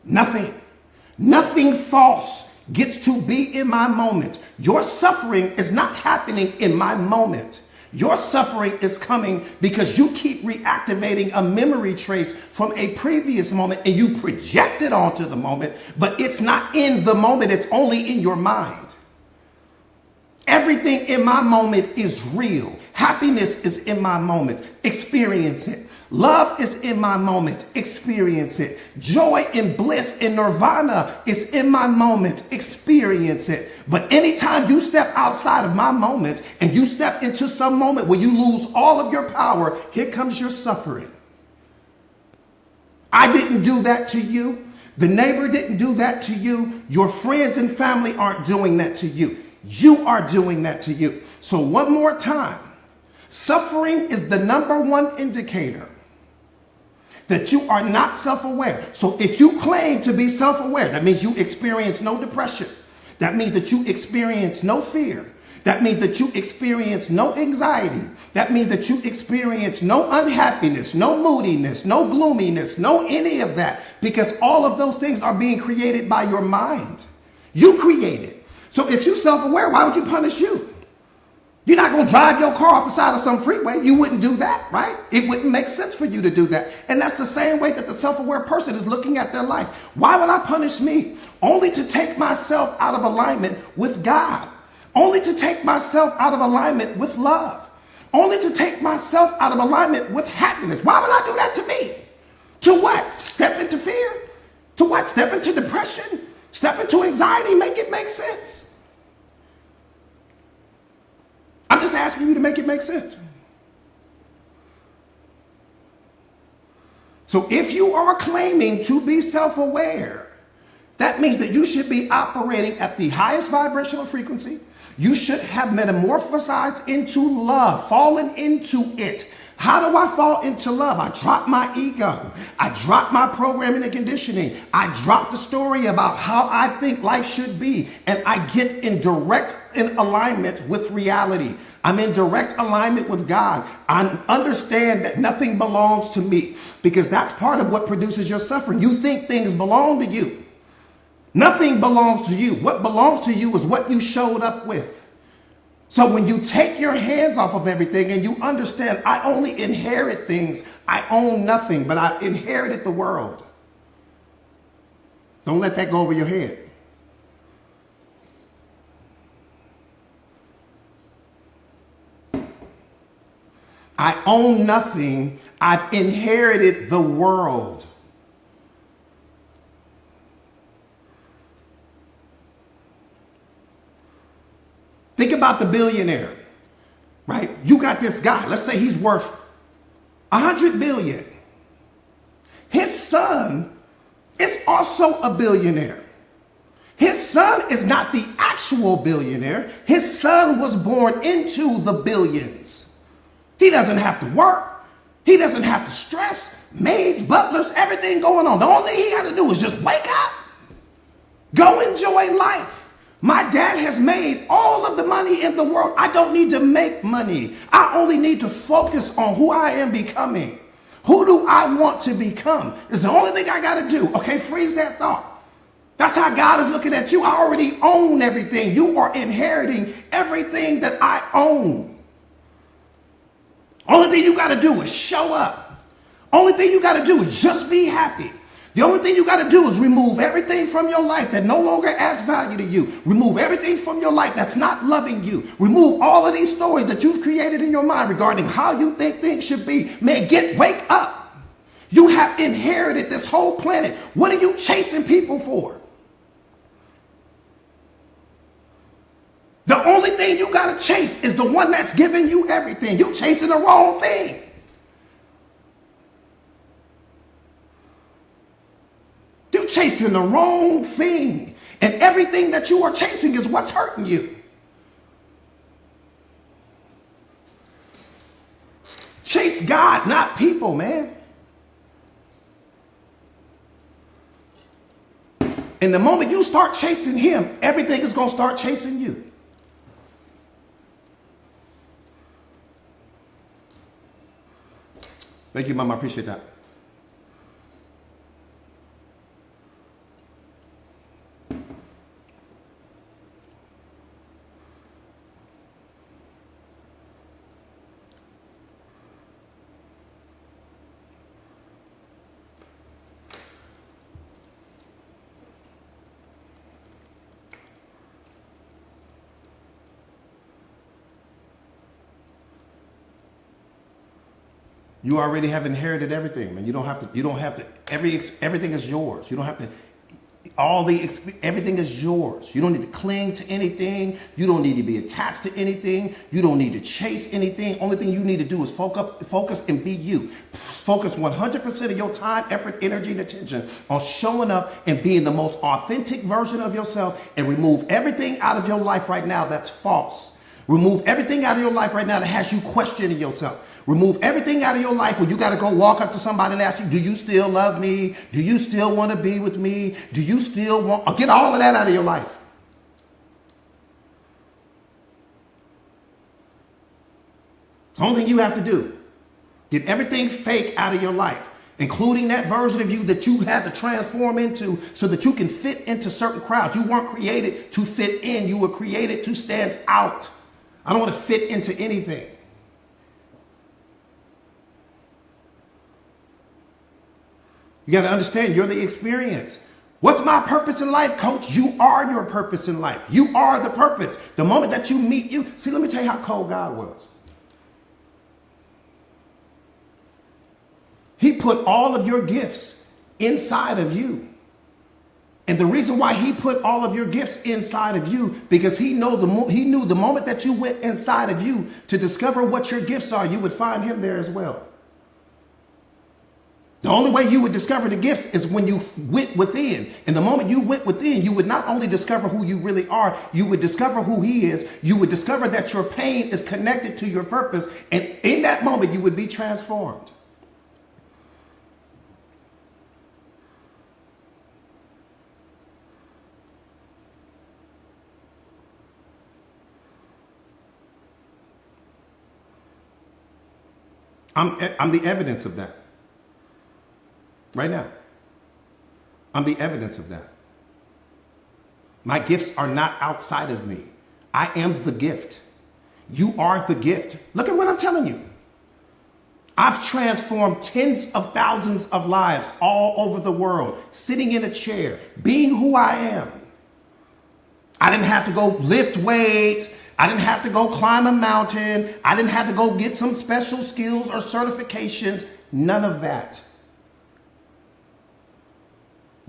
[SPEAKER 1] Nothing false gets to be in my moment. Your suffering is not happening in my moment. Your suffering is coming because you keep reactivating a memory trace from a previous moment and you project it onto the moment, but it's not in the moment. It's only in your mind. Everything in my moment is real. Happiness is in my moment. Experience it. Love is in my moment. Experience it. Joy and bliss and nirvana is in my moment. Experience it. But anytime you step outside of my moment and you step into some moment where you lose all of your power, here comes your suffering. I didn't do that to you. The neighbor didn't do that to you. Your friends and family aren't doing that to you. You are doing that to you. So one more time, suffering is the number one indicator that you are not self-aware. So if you claim to be self-aware, that means you experience no depression. That means that you experience no fear. That means that you experience no anxiety. That means that you experience no unhappiness, no moodiness, no gloominess, no any of that, because all of those things are being created by your mind. You create it. So if you're self-aware, why would you punish you? You're not going to drive your car off the side of some freeway. You wouldn't do that, right? It wouldn't make sense for you to do that. And that's the same way that the self-aware person is looking at their life. Why would I punish me? Only to take myself out of alignment with God. Only to take myself out of alignment with love. Only to take myself out of alignment with happiness. Why would I do that to me? To what? Step into fear? To what? Step into depression? Step into anxiety? Make it make sense. I'm just asking you to make it make sense. So if you are claiming to be self-aware, that means that you should be operating at the highest vibrational frequency. You should have metamorphosized into love, fallen into it. How do I fall into love? I drop my ego. I drop my programming and conditioning. I drop the story about how I think life should be. And I get in direct alignment with reality. I'm in direct alignment with God. I understand that nothing belongs to me, because that's part of what produces your suffering. You think things belong to you. Nothing belongs to you. What belongs to you is what you showed up with. So when you take your hands off of everything and you understand, I only inherit things. I own nothing, but I inherited the world. Don't let that go over your head. I own nothing. I've inherited the world. Think about the billionaire, right? You got this guy. Let's say he's worth 100 billion. His son is also a billionaire. His son is not the actual billionaire. His son was born into the billions. He doesn't have to work. He doesn't have to stress. Maids, butlers, everything going on. The only thing he got to do is just wake up. Go enjoy life. My dad has made all of the money in the world. I don't need to make money. I only need to focus on who I am becoming. Who do I want to become? It's the only thing I got to do. Okay, freeze that thought. That's how God is looking at you. I already own everything. You are inheriting everything that I own. Only thing you got to do is show up. Only thing you got to do is just be happy. The only thing you got to do is remove everything from your life that no longer adds value to you. Remove everything from your life that's not loving you. Remove all of these stories that you've created in your mind regarding how you think things should be. Man, wake up. You have inherited this whole planet. What are you chasing people for? The only thing you got to chase is the one that's giving you everything. You're chasing the wrong thing. You're chasing the wrong thing. And everything that you are chasing is what's hurting you. Chase God, not people, man. And the moment you start chasing him, everything is going to start chasing you. Thank you, Mama. I appreciate that. You already have inherited everything, man. You don't have to, everything is yours. You don't have to, everything is yours. You don't need to cling to anything. You don't need to be attached to anything. You don't need to chase anything. Only thing you need to do is focus and be you. Focus 100% of your time, effort, energy, and attention on showing up and being the most authentic version of yourself, and remove everything out of your life right now that's false. Remove everything out of your life right now that has you questioning yourself. Remove everything out of your life where you got to go walk up to somebody and ask you, do you still love me? Do you still want to be with me? Do you still want, get all of that out of your life. The only thing you have to do, get everything fake out of your life, including that version of you that you had to transform into so that you can fit into certain crowds. You weren't created to fit in. You were created to stand out. I don't want to fit into anything. You got to understand, you're the experience. What's my purpose in life, coach? You are your purpose in life. You are the purpose. The moment that you meet you, see, let me tell you how cold God was. He put all of your gifts inside of you. And the reason why he put all of your gifts inside of you, because he knew the moment that you went inside of you to discover what your gifts are, you would find him there as well. The only way you would discover the gifts is when you went within. And the moment you went within, you would not only discover who you really are, you would discover who he is. You would discover that your pain is connected to your purpose. And in that moment, you would be transformed. I'm the evidence of that. Right now. I'm the evidence of that. My gifts are not outside of me. I am the gift. You are the gift. Look at what I'm telling you. I've transformed tens of thousands of lives all over the world, sitting in a chair, being who I am. I didn't have to go lift weights. I didn't have to go climb a mountain. I didn't have to go get some special skills or certifications. None of that.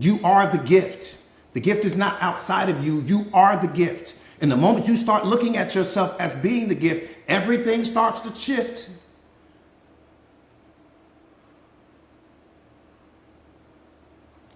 [SPEAKER 1] You are the gift. The gift is not outside of you. You are the gift. And the moment you start looking at yourself as being the gift, everything starts to shift.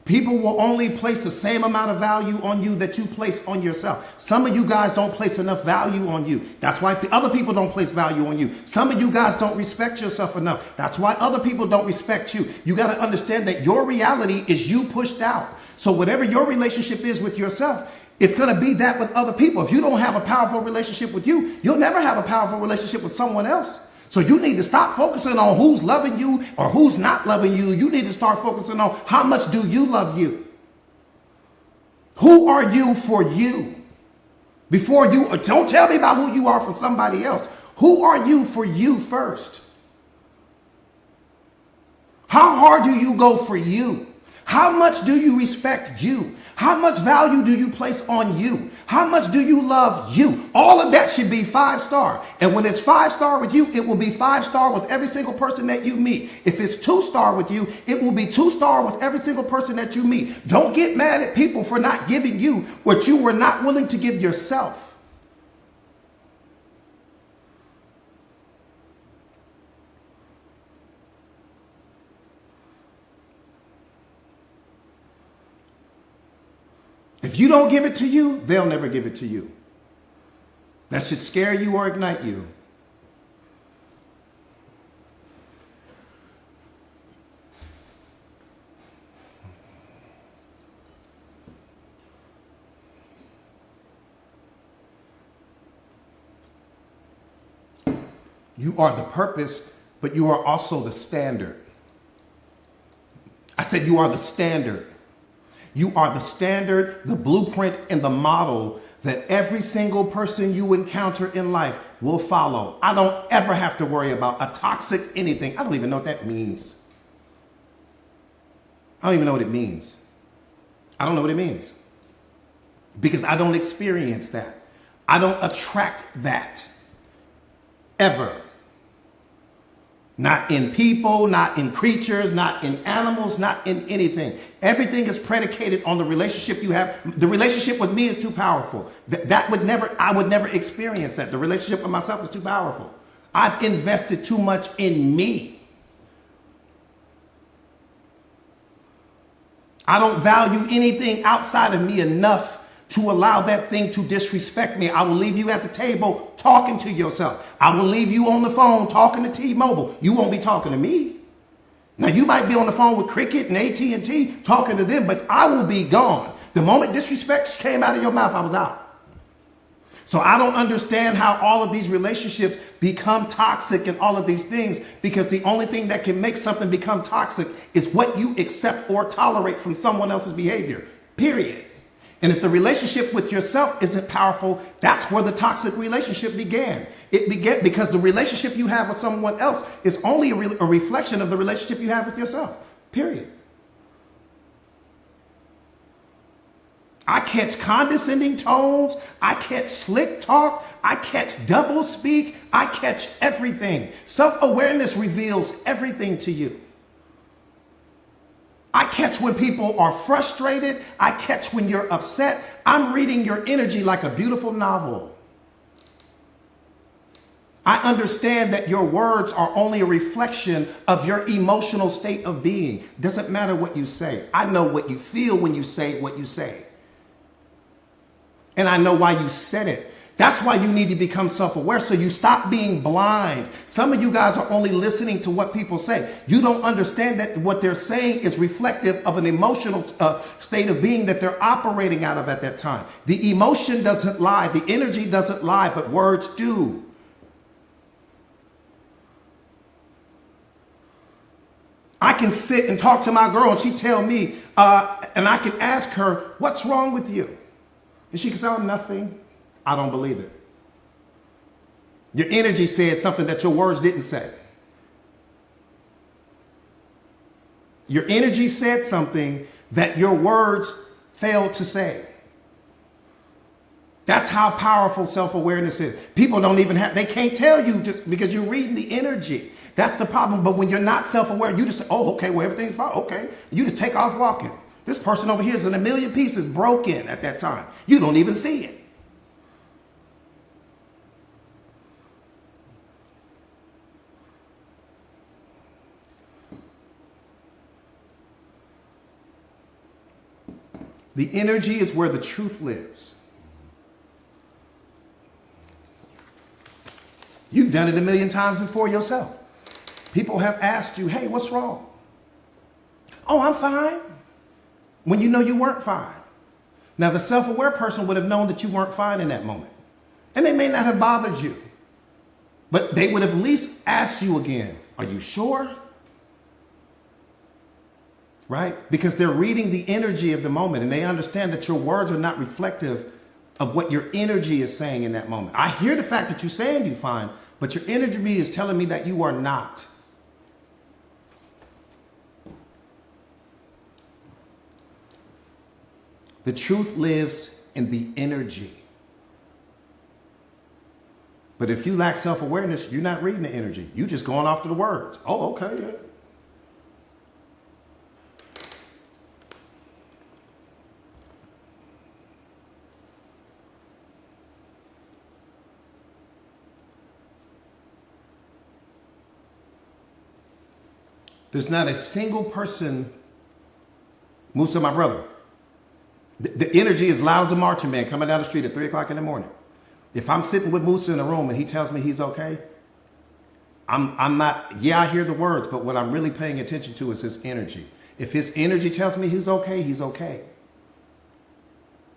[SPEAKER 1] People will only place the same amount of value on you that you place on yourself. Some of you guys don't place enough value on you. That's why other people don't place value on you. Some of you guys don't respect yourself enough. That's why other people don't respect you. You got to understand that your reality is you pushed out. So whatever your relationship is with yourself, it's going to be that with other people. If you don't have a powerful relationship with you, you'll never have a powerful relationship with someone else. So you need to stop focusing on who's loving you or who's not loving you. You need to start focusing on how much do you love you? Who are you for you? Before you, don't tell me about who you are for somebody else. Who are you for you first? How hard do you go for you? How much do you respect you? How much value do you place on you? How much do you love you? All of that should be 5-star. And when it's 5-star with you, it will be 5-star with every single person that you meet. If it's 2-star with you, it will be 2-star with every single person that you meet. Don't get mad at people for not giving you what you were not willing to give yourself. If you don't give it to you, they'll never give it to you. That should scare you or ignite you. You are the purpose, but you are also the standard. I said you are the standard. You are the standard, the blueprint, and the model that every single person you encounter in life will follow. I don't ever have to worry about a toxic anything. I don't even know what that means. I don't even know what it means. I don't know what it means. Because I don't experience that. I don't attract that. Ever. Not in people, not in creatures, not in animals, not in anything. Everything is predicated on the relationship you have. The relationship with me is too powerful. I would never experience that. The relationship with myself is too powerful. I've invested too much in me. I don't value anything outside of me enough to allow that thing to disrespect me. I will leave you at the table talking to yourself. I will leave you on the phone talking to T-Mobile. You won't be talking to me. Now, you might be on the phone with Cricket and AT&T talking to them, but I will be gone. The moment disrespect came out of your mouth, I was out. So I don't understand how all of these relationships become toxic and all of these things, because the only thing that can make something become toxic is what you accept or tolerate from someone else's behavior, period. And if the relationship with yourself isn't powerful, that's where the toxic relationship began. It began because the relationship you have with someone else is only a reflection of the relationship you have with yourself, period. I catch condescending tones. I catch slick talk. I catch double speak. I catch everything. Self-awareness reveals everything to you. I catch when people are frustrated. I catch when you're upset. I'm reading your energy like a beautiful novel. I understand that your words are only a reflection of your emotional state of being. Doesn't matter what you say. I know what you feel when you say what you say. And I know why you said it. That's why you need to become self-aware, so you stop being blind. Some of you guys are only listening to what people say. You don't understand that what they're saying is reflective of an emotional state of being that they're operating out of at that time. The emotion doesn't lie. The energy doesn't lie, but words do. I can sit and talk to my girl and she tell me, and I can ask her, what's wrong with you? And she can say, oh, nothing. I don't believe it. Your energy said something that your words didn't say. Your energy said something that your words failed to say. That's how powerful self-awareness is. People don't even have, they can't tell you just because you're reading the energy. That's the problem. But when you're not self-aware, you just say, oh, okay, well, everything's fine. Okay. You just take off walking. This person over here is in a million pieces broken at that time. You don't even see it. The energy is where the truth lives. You've done it a million times before yourself. People have asked you, hey, what's wrong? Oh, I'm fine. When you know you weren't fine. Now, the self-aware person would have known that you weren't fine in that moment. And they may not have bothered you. But they would have at least asked you again, are you sure? Right? Because they're reading the energy of the moment and they understand that your words are not reflective of what your energy is saying in that moment. I hear the fact that you're saying you're fine, but your energy is telling me that you are not. The truth lives in the energy. But if you lack self-awareness, you're not reading the energy. You're just going off to the words. Oh, okay, yeah. There's not a single person, Musa, my brother. The energy is loud as a marching band coming down the street at 3 o'clock in the morning. If I'm sitting with Musa in a room and he tells me he's okay, I'm not, yeah, I hear the words, but what I'm really paying attention to is his energy. If his energy tells me he's okay, he's okay.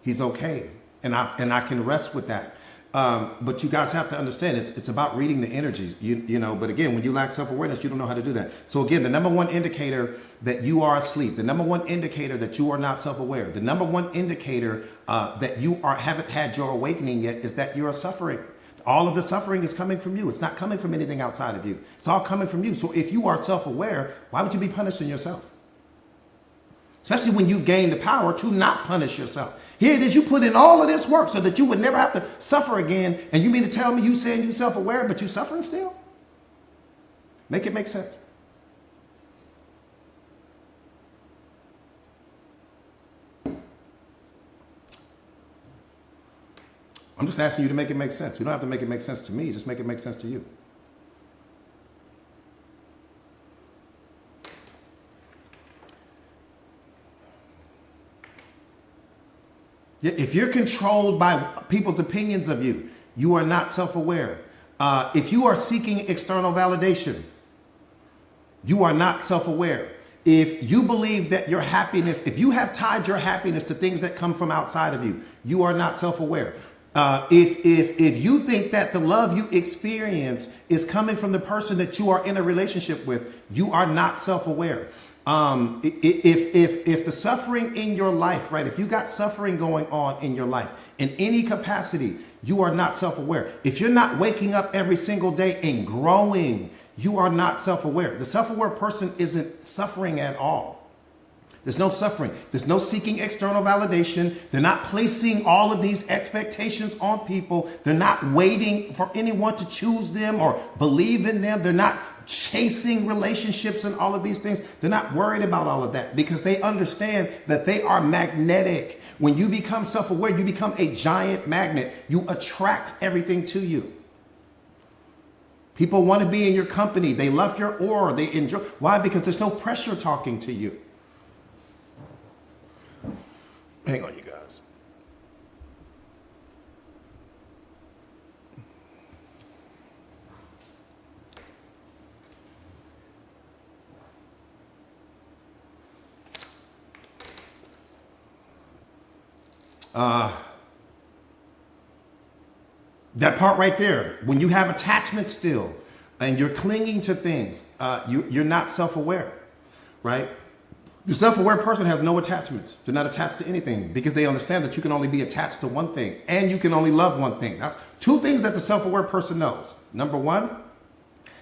[SPEAKER 1] He's okay. And I can rest with that. But you guys have to understand, it's about reading the energies, you know, but again, when you lack self-awareness, you don't know how to do that. So again, the number one indicator that you are asleep, the number one indicator that you are not self-aware, the number one indicator that you haven't had your awakening yet is that you are suffering. All of the suffering is coming from you. It's not coming from anything outside of you. It's all coming from you. So if you are self-aware, why would you be punishing yourself? Especially when you gain the power to not punish yourself. Here it is, you put in all of this work so that you would never have to suffer again. And you mean to tell me you saying you self-aware, but you suffering still? Make it make sense. I'm just asking you to make it make sense. You don't have to make it make sense to me. Just make it make sense to you. If you're controlled by people's opinions of you, you are not self-aware. If you are seeking external validation, you are not self-aware. If you believe that your happiness, if you have tied your happiness to things that come from outside of you, you are not self-aware. If you think that the love you experience is coming from the person that you are in a relationship with, you are not self-aware. If the suffering in your life, right, if you got suffering going on in your life in any capacity, you are not self-aware. If you're not waking up every single day and growing, you are not self-aware. The self-aware person isn't suffering at all. There's no suffering. There's no seeking external validation. They're not placing all of these expectations on people. They're not waiting for anyone to choose them or believe in them. They're not chasing relationships and all of these things. They're not worried about all of that because they understand that they are magnetic. When you become self-aware, you become a giant magnet. You attract everything to you. People want to be in your company. They love your aura. They enjoy. Why? Because there's no pressure talking to you. Hang on, you guys. That part right there, when you have attachment still and you're clinging to things, you're not self-aware, right? The self-aware person has no attachments. They're not attached to anything because they understand that you can only be attached to one thing and you can only love one thing. That's two things that the self-aware person knows. Number one,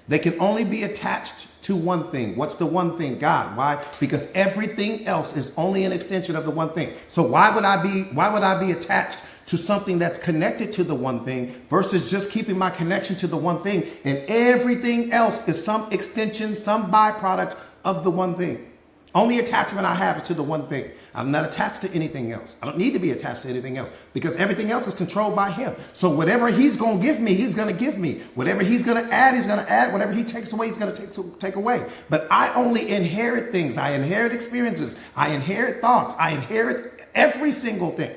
[SPEAKER 1] they can only be attached to one thing. What's the one thing? God. Why? Because everything else is only an extension of the one thing. So why would I be attached to something that's connected to the one thing versus just keeping my connection to the one thing and everything else is some extension, some byproduct of the one thing. Only attachment I have is to the one thing. I'm not attached to anything else. I don't need to be attached to anything else because everything else is controlled by him. So whatever he's going to give me, he's going to give me. Whatever he's going to add, he's going to add. Whatever he takes away, he's going to take away. But I only inherit things. I inherit experiences. I inherit thoughts. I inherit every single thing.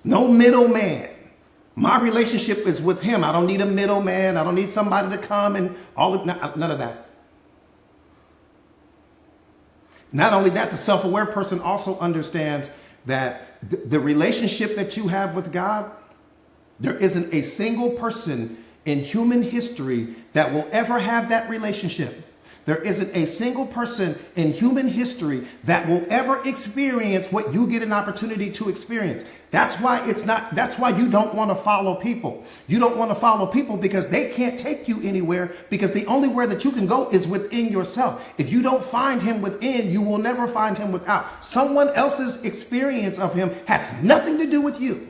[SPEAKER 1] No middleman. My relationship is with him. I don't need a middleman. I don't need somebody to come and none of that. Not only that, the self-aware person also understands that the relationship that you have with God, there isn't a single person in human history that will ever have that relationship There isn't a single person in human history that will ever experience what you get an opportunity to experience. That's why you don't want to follow people. You don't want to follow people because they can't take you anywhere, because the only where that you can go is within yourself. If you don't find him within, you will never find him without. Someone else's experience of him has nothing to do with you.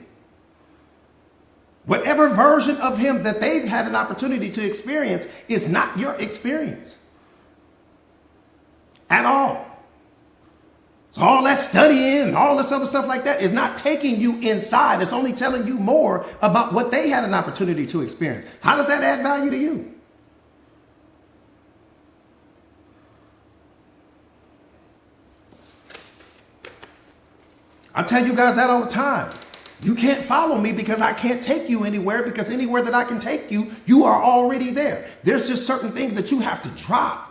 [SPEAKER 1] Whatever version of him that they've had an opportunity to experience is not your experience at all. So all that studying and all this other stuff like that is not taking you inside. It's only telling you more about what they had an opportunity to experience. How does that add value to you? I tell you guys that all the time. You can't follow me because I can't take you anywhere, because anywhere that I can take you, you are already there. There's just certain things that you have to drop.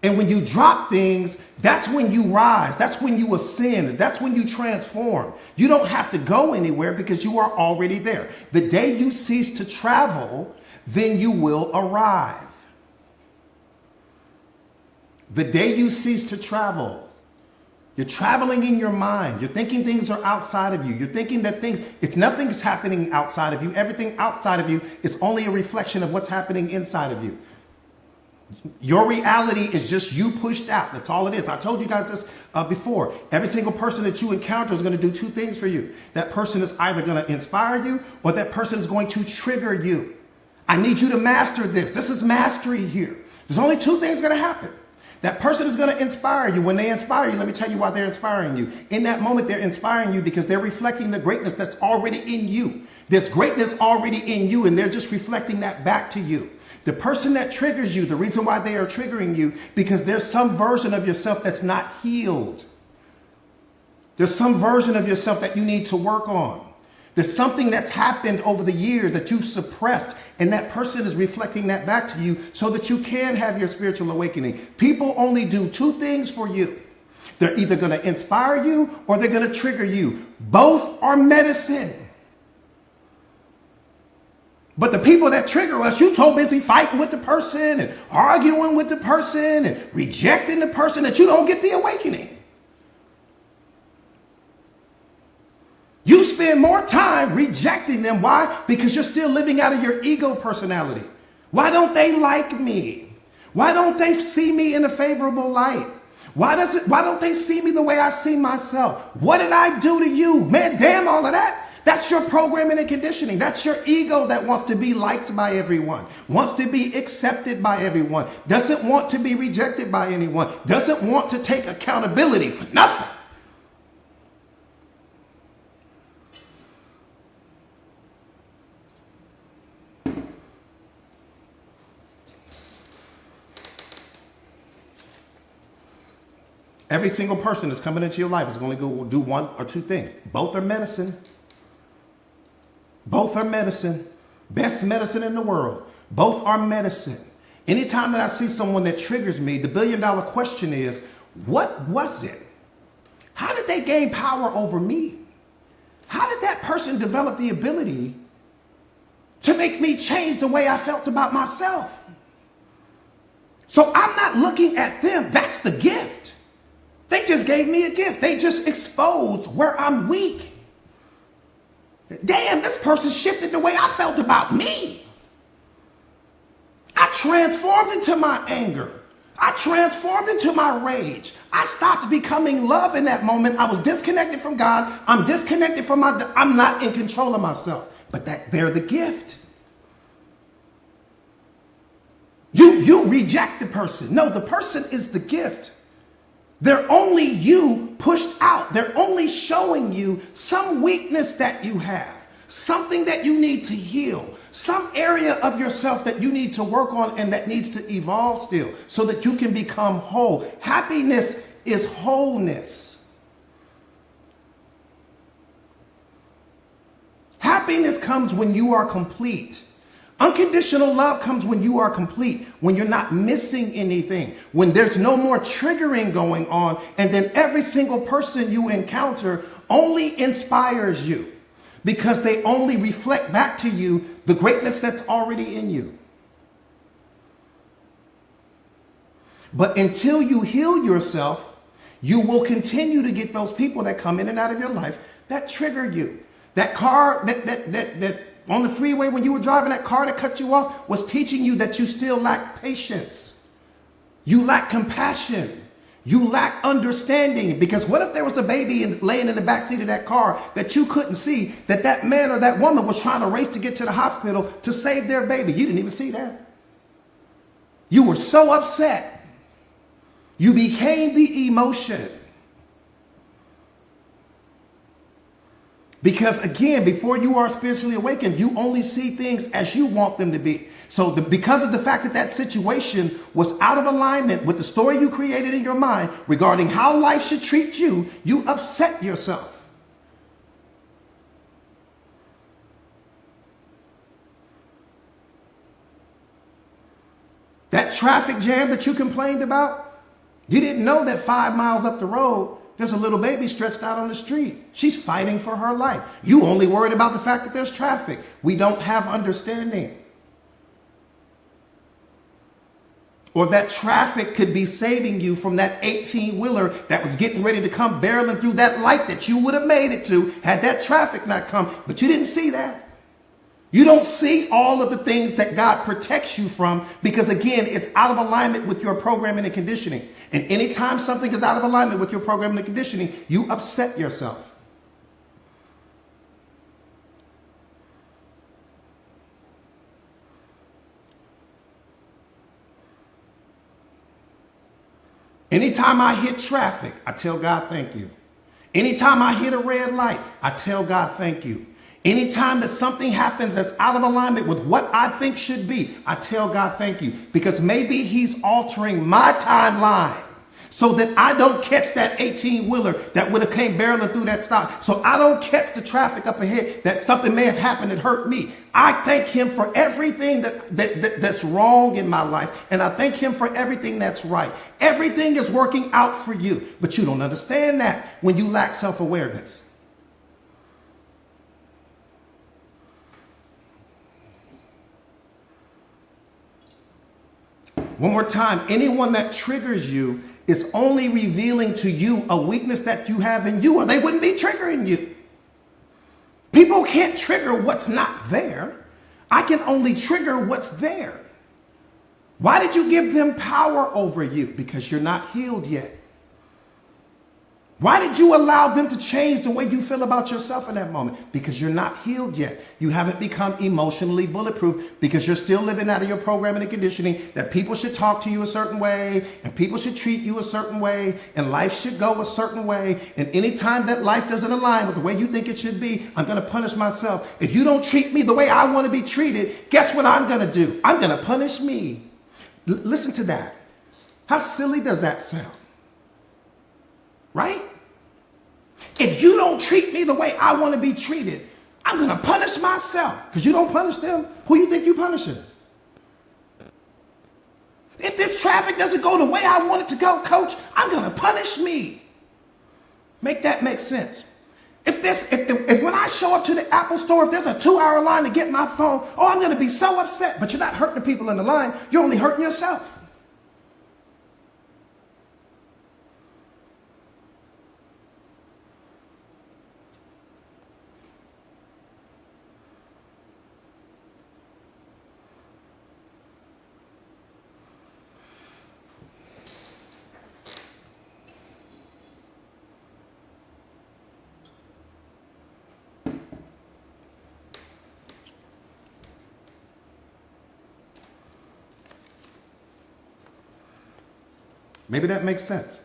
[SPEAKER 1] And when you drop things, that's when you rise. That's when you ascend. That's when you transform. You don't have to go anywhere because you are already there. The day you cease to travel, then you will arrive. The day you cease to travel, you're traveling in your mind. You're thinking things are outside of you. You're thinking that nothing is happening outside of you. Everything outside of you is only a reflection of what's happening inside of you. Your reality is just you pushed out. That's all it is. I told you guys this before. Every single person that you encounter is going to do two things for you. That person is either going to inspire you, or that person is going to trigger you. I need you to master this. This is mastery here. There's only two things going to happen. That person is going to inspire you. When they inspire you, let me tell you why they're inspiring you. In that moment, they're inspiring you because they're reflecting the greatness that's already in you. There's greatness already in you, and they're just reflecting that back to you. The person that triggers you, the reason why they are triggering you, because there's some version of yourself that's not healed. There's some version of yourself that you need to work on. There's something that's happened over the years that you've suppressed, and that person is reflecting that back to you so that you can have your spiritual awakening. People only do two things for you. They're either going to inspire you or they're going to trigger you. Both are medicine. But the people that trigger us, you're so busy fighting with the person and arguing with the person and rejecting the person that you don't get the awakening. You spend more time rejecting them. Why? Because you're still living out of your ego personality. Why don't they like me? Why don't they see me in a favorable light? Why don't they see me the way I see myself? What did I do to you? Man, damn all of that. That's your programming and conditioning. That's your ego that wants to be liked by everyone, wants to be accepted by everyone, doesn't want to be rejected by anyone, doesn't want to take accountability for nothing. Every single person that's coming into your life is going to go do one or two things. Both are medicine. Both are medicine. Best medicine in the world. Both are medicine. Anytime that I see someone that triggers me, the billion-dollar question is, what was it? How did they gain power over me? How did that person develop the ability to make me change the way I felt about myself? So I'm not looking at them. That's the gift. They just gave me a gift. They just exposed where I'm weak. Damn, this person shifted the way I felt about me. I transformed into my anger. I transformed into my rage. I stopped becoming love in that moment. I was disconnected from God. I'm disconnected from I'm not in control of myself. But they're the gift. You reject the person. No, the person is the gift. They're only you pushed out. They're only showing you some weakness that you have, something that you need to heal, some area of yourself that you need to work on and that needs to evolve still so that you can become whole. Happiness is wholeness. Happiness comes when you are complete. Unconditional love comes when you are complete, when you're not missing anything, when there's no more triggering going on, and then every single person you encounter only inspires you because they only reflect back to you the greatness that's already in you. But until you heal yourself, you will continue to get those people that come in and out of your life that trigger you. That car that on the freeway when you were driving, that car that cut you off was teaching you that you still lack patience. You lack compassion. You lack understanding. Because what if there was a baby laying in the backseat of that car that you couldn't see, that man or that woman was trying to race to get to the hospital to save their baby? You didn't even see that. You were so upset. You became the emotion. Because again, before you are spiritually awakened, you only see things as you want them to be. So because of the fact that that situation was out of alignment with the story you created in your mind regarding how life should treat you, you upset yourself. That traffic jam that you complained about, you didn't know that 5 miles up the road, there's a little baby stretched out on the street. She's fighting for her life. You only worried about the fact that there's traffic. We don't have understanding. Or that traffic could be saving you from that 18-wheeler that was getting ready to come barreling through that light that you would have made it to had that traffic not come. But you didn't see that. You don't see all of the things that God protects you from because, again, it's out of alignment with your programming and conditioning. And anytime something is out of alignment with your programming and conditioning, you upset yourself. Anytime I hit traffic, I tell God, thank you. Anytime I hit a red light, I tell God, thank you. Anytime that something happens that's out of alignment with what I think should be, I tell God, thank you. Because maybe he's altering my timeline so that I don't catch that 18-wheeler that would have came barreling through that stop. So I don't catch the traffic up ahead that something may have happened that hurt me. I thank him for everything that's wrong in my life. And I thank him for everything that's right. Everything is working out for you. But you don't understand that when you lack self-awareness. One more time, anyone that triggers you is only revealing to you a weakness that you have in you, or they wouldn't be triggering you. People can't trigger what's not there. I can only trigger what's there. Why did you give them power over you? Because you're not healed yet. Why did you allow them to change the way you feel about yourself in that moment? Because you're not healed yet. You haven't become emotionally bulletproof because you're still living out of your programming and conditioning that people should talk to you a certain way and people should treat you a certain way and life should go a certain way. And anytime that life doesn't align with the way you think it should be, I'm going to punish myself. If you don't treat me the way I want to be treated, guess what I'm going to do? I'm going to punish me. Listen to that. How silly does that sound? Right? If you don't treat me the way I want to be treated, I'm going to punish myself. Because you don't punish them. Who you think you punishing? If this traffic doesn't go the way I want it to go, coach, I'm going to punish me. Make that make sense. If when I show up to the Apple store, if there's a 2-hour line to get my phone, oh, I'm going to be so upset. But you're not hurting the people in the line. You're only hurting yourself. Maybe that makes sense.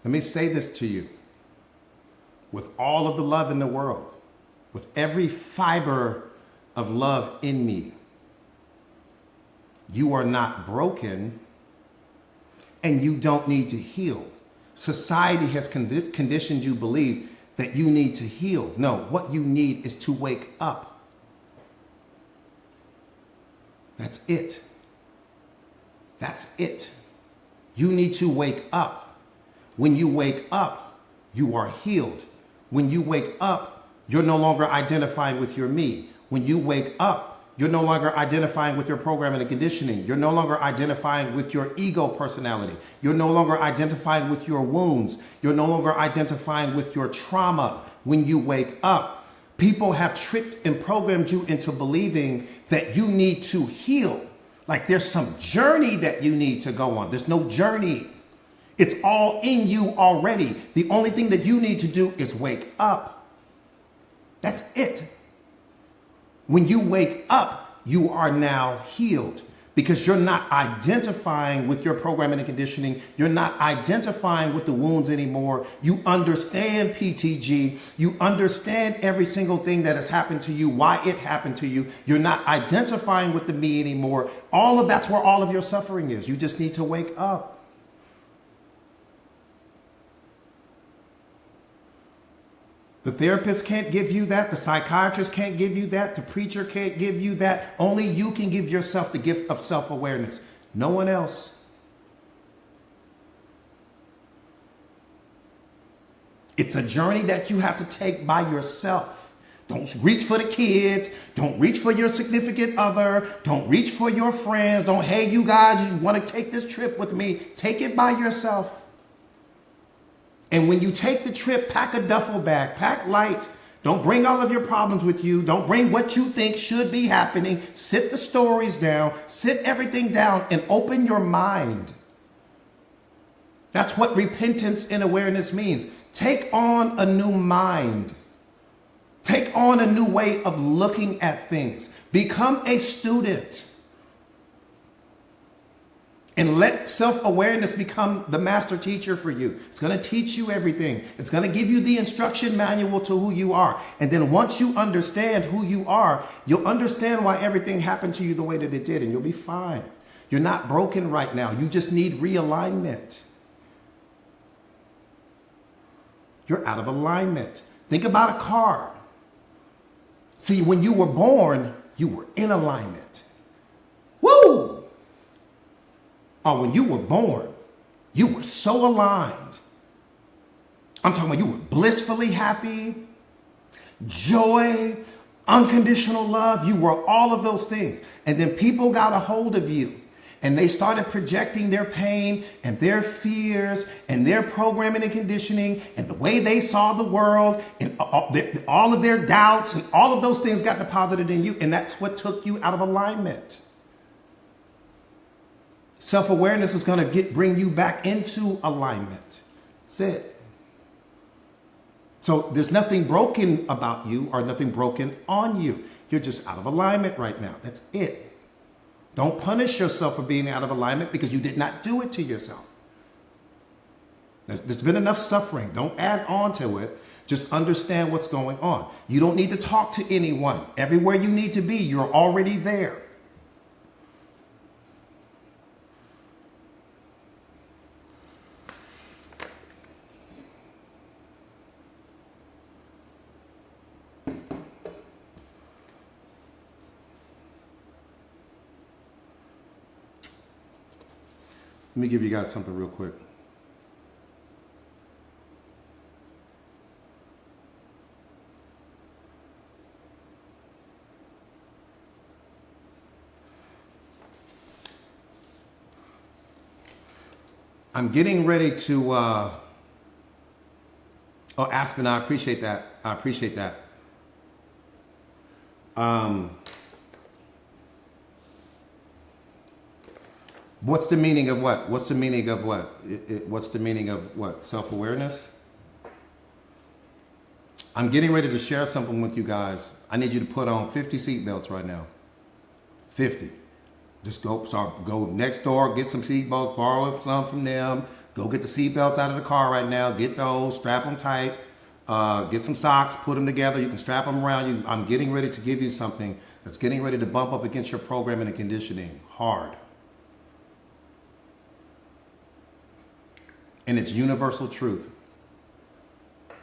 [SPEAKER 1] Let me say this to you. With all of the love in the world, with every fiber of love in me, you are not broken. And you don't need to heal. Society has conditioned you to believe that you need to heal. No, what you need is to wake up. That's it. That's it. You need to wake up. When you wake up, you are healed. When you wake up, you're no longer identifying with your me. When you wake up, you're no longer identifying with your programming and conditioning. You're no longer identifying with your ego personality. You're no longer identifying with your wounds. You're no longer identifying with your trauma. When you wake up, people have tricked and programmed you into believing that you need to heal. Like there's some journey that you need to go on. There's no journey. It's all in you already. The only thing that you need to do is wake up. That's it. When you wake up, you are now healed because you're not identifying with your programming and conditioning. You're not identifying with the wounds anymore. You understand PTG. You understand every single thing that has happened to you, why it happened to you. You're not identifying with the me anymore. That's where all of your suffering is. You just need to wake up. The therapist can't give you that. The psychiatrist can't give you that. The preacher can't give you that. Only you can give yourself the gift of self-awareness. No one else. It's a journey that you have to take by yourself. Don't reach for the kids. Don't reach for your significant other. Don't reach for your friends. Don't, hey, you guys, you want to take this trip with me? Take it by yourself. And when you take the trip, pack a duffel bag, pack light. Don't bring all of your problems with you. Don't bring what you think should be happening. Sit the stories down, sit everything down and open your mind. That's what repentance and awareness means. Take on a new mind. Take on a new way of looking at things. Become a student. And let self-awareness become the master teacher for you. It's going to teach you everything. It's going to give you the instruction manual to who you are. And then once you understand who you are, you'll understand why everything happened to you the way that it did, and you'll be fine. You're not broken right now. You just need realignment. You're out of alignment. Think about a car. See, when you were born, you were in alignment. Woo! Oh, when you were born, you were so aligned. I'm talking about you were blissfully happy, joy, unconditional love. You were all of those things. And then people got a hold of you and they started projecting their pain and their fears and their programming and conditioning and the way they saw the world and all of their doubts and all of those things got deposited in you. And that's what took you out of alignment. Self-awareness is going to bring you back into alignment. That's it. So there's nothing broken about you or nothing broken on you. You're just out of alignment right now. That's it. Don't punish yourself for being out of alignment because you did not do it to yourself. There's been enough suffering. Don't add on to it. Just understand what's going on. You don't need to talk to anyone. Everywhere you need to be, you're already there. Let me give you guys something real quick. I'm getting ready to, oh, Aspen, I appreciate that. I appreciate that. What's the meaning of what? What's the meaning of what? What's the meaning of what? Self-awareness? I'm getting ready to share something with you guys. I need you to put on 50 seatbelts right now. 50. Just go next door, get some seatbelts, borrow some from them. Go get the seatbelts out of the car right now. Get those, strap them tight. Get some socks, put them together. You can strap them around you. I'm getting ready to give you something that's getting ready to bump up against your programming and conditioning hard. And it's universal truth.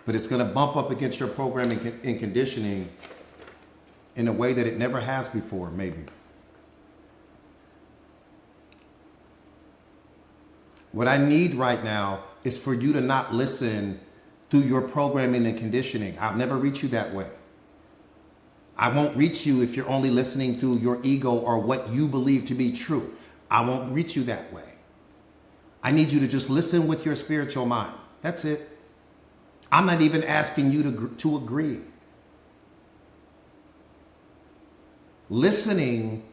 [SPEAKER 1] But it's going to bump up against your programming and conditioning in a way that it never has before, maybe. What I need right now is for you to not listen through your programming and conditioning. I'll never reach you that way. I won't reach you if you're only listening through your ego or what you believe to be true. I won't reach you that way. I need you to just listen with your spiritual mind. That's it. I'm not even asking you to agree. Listening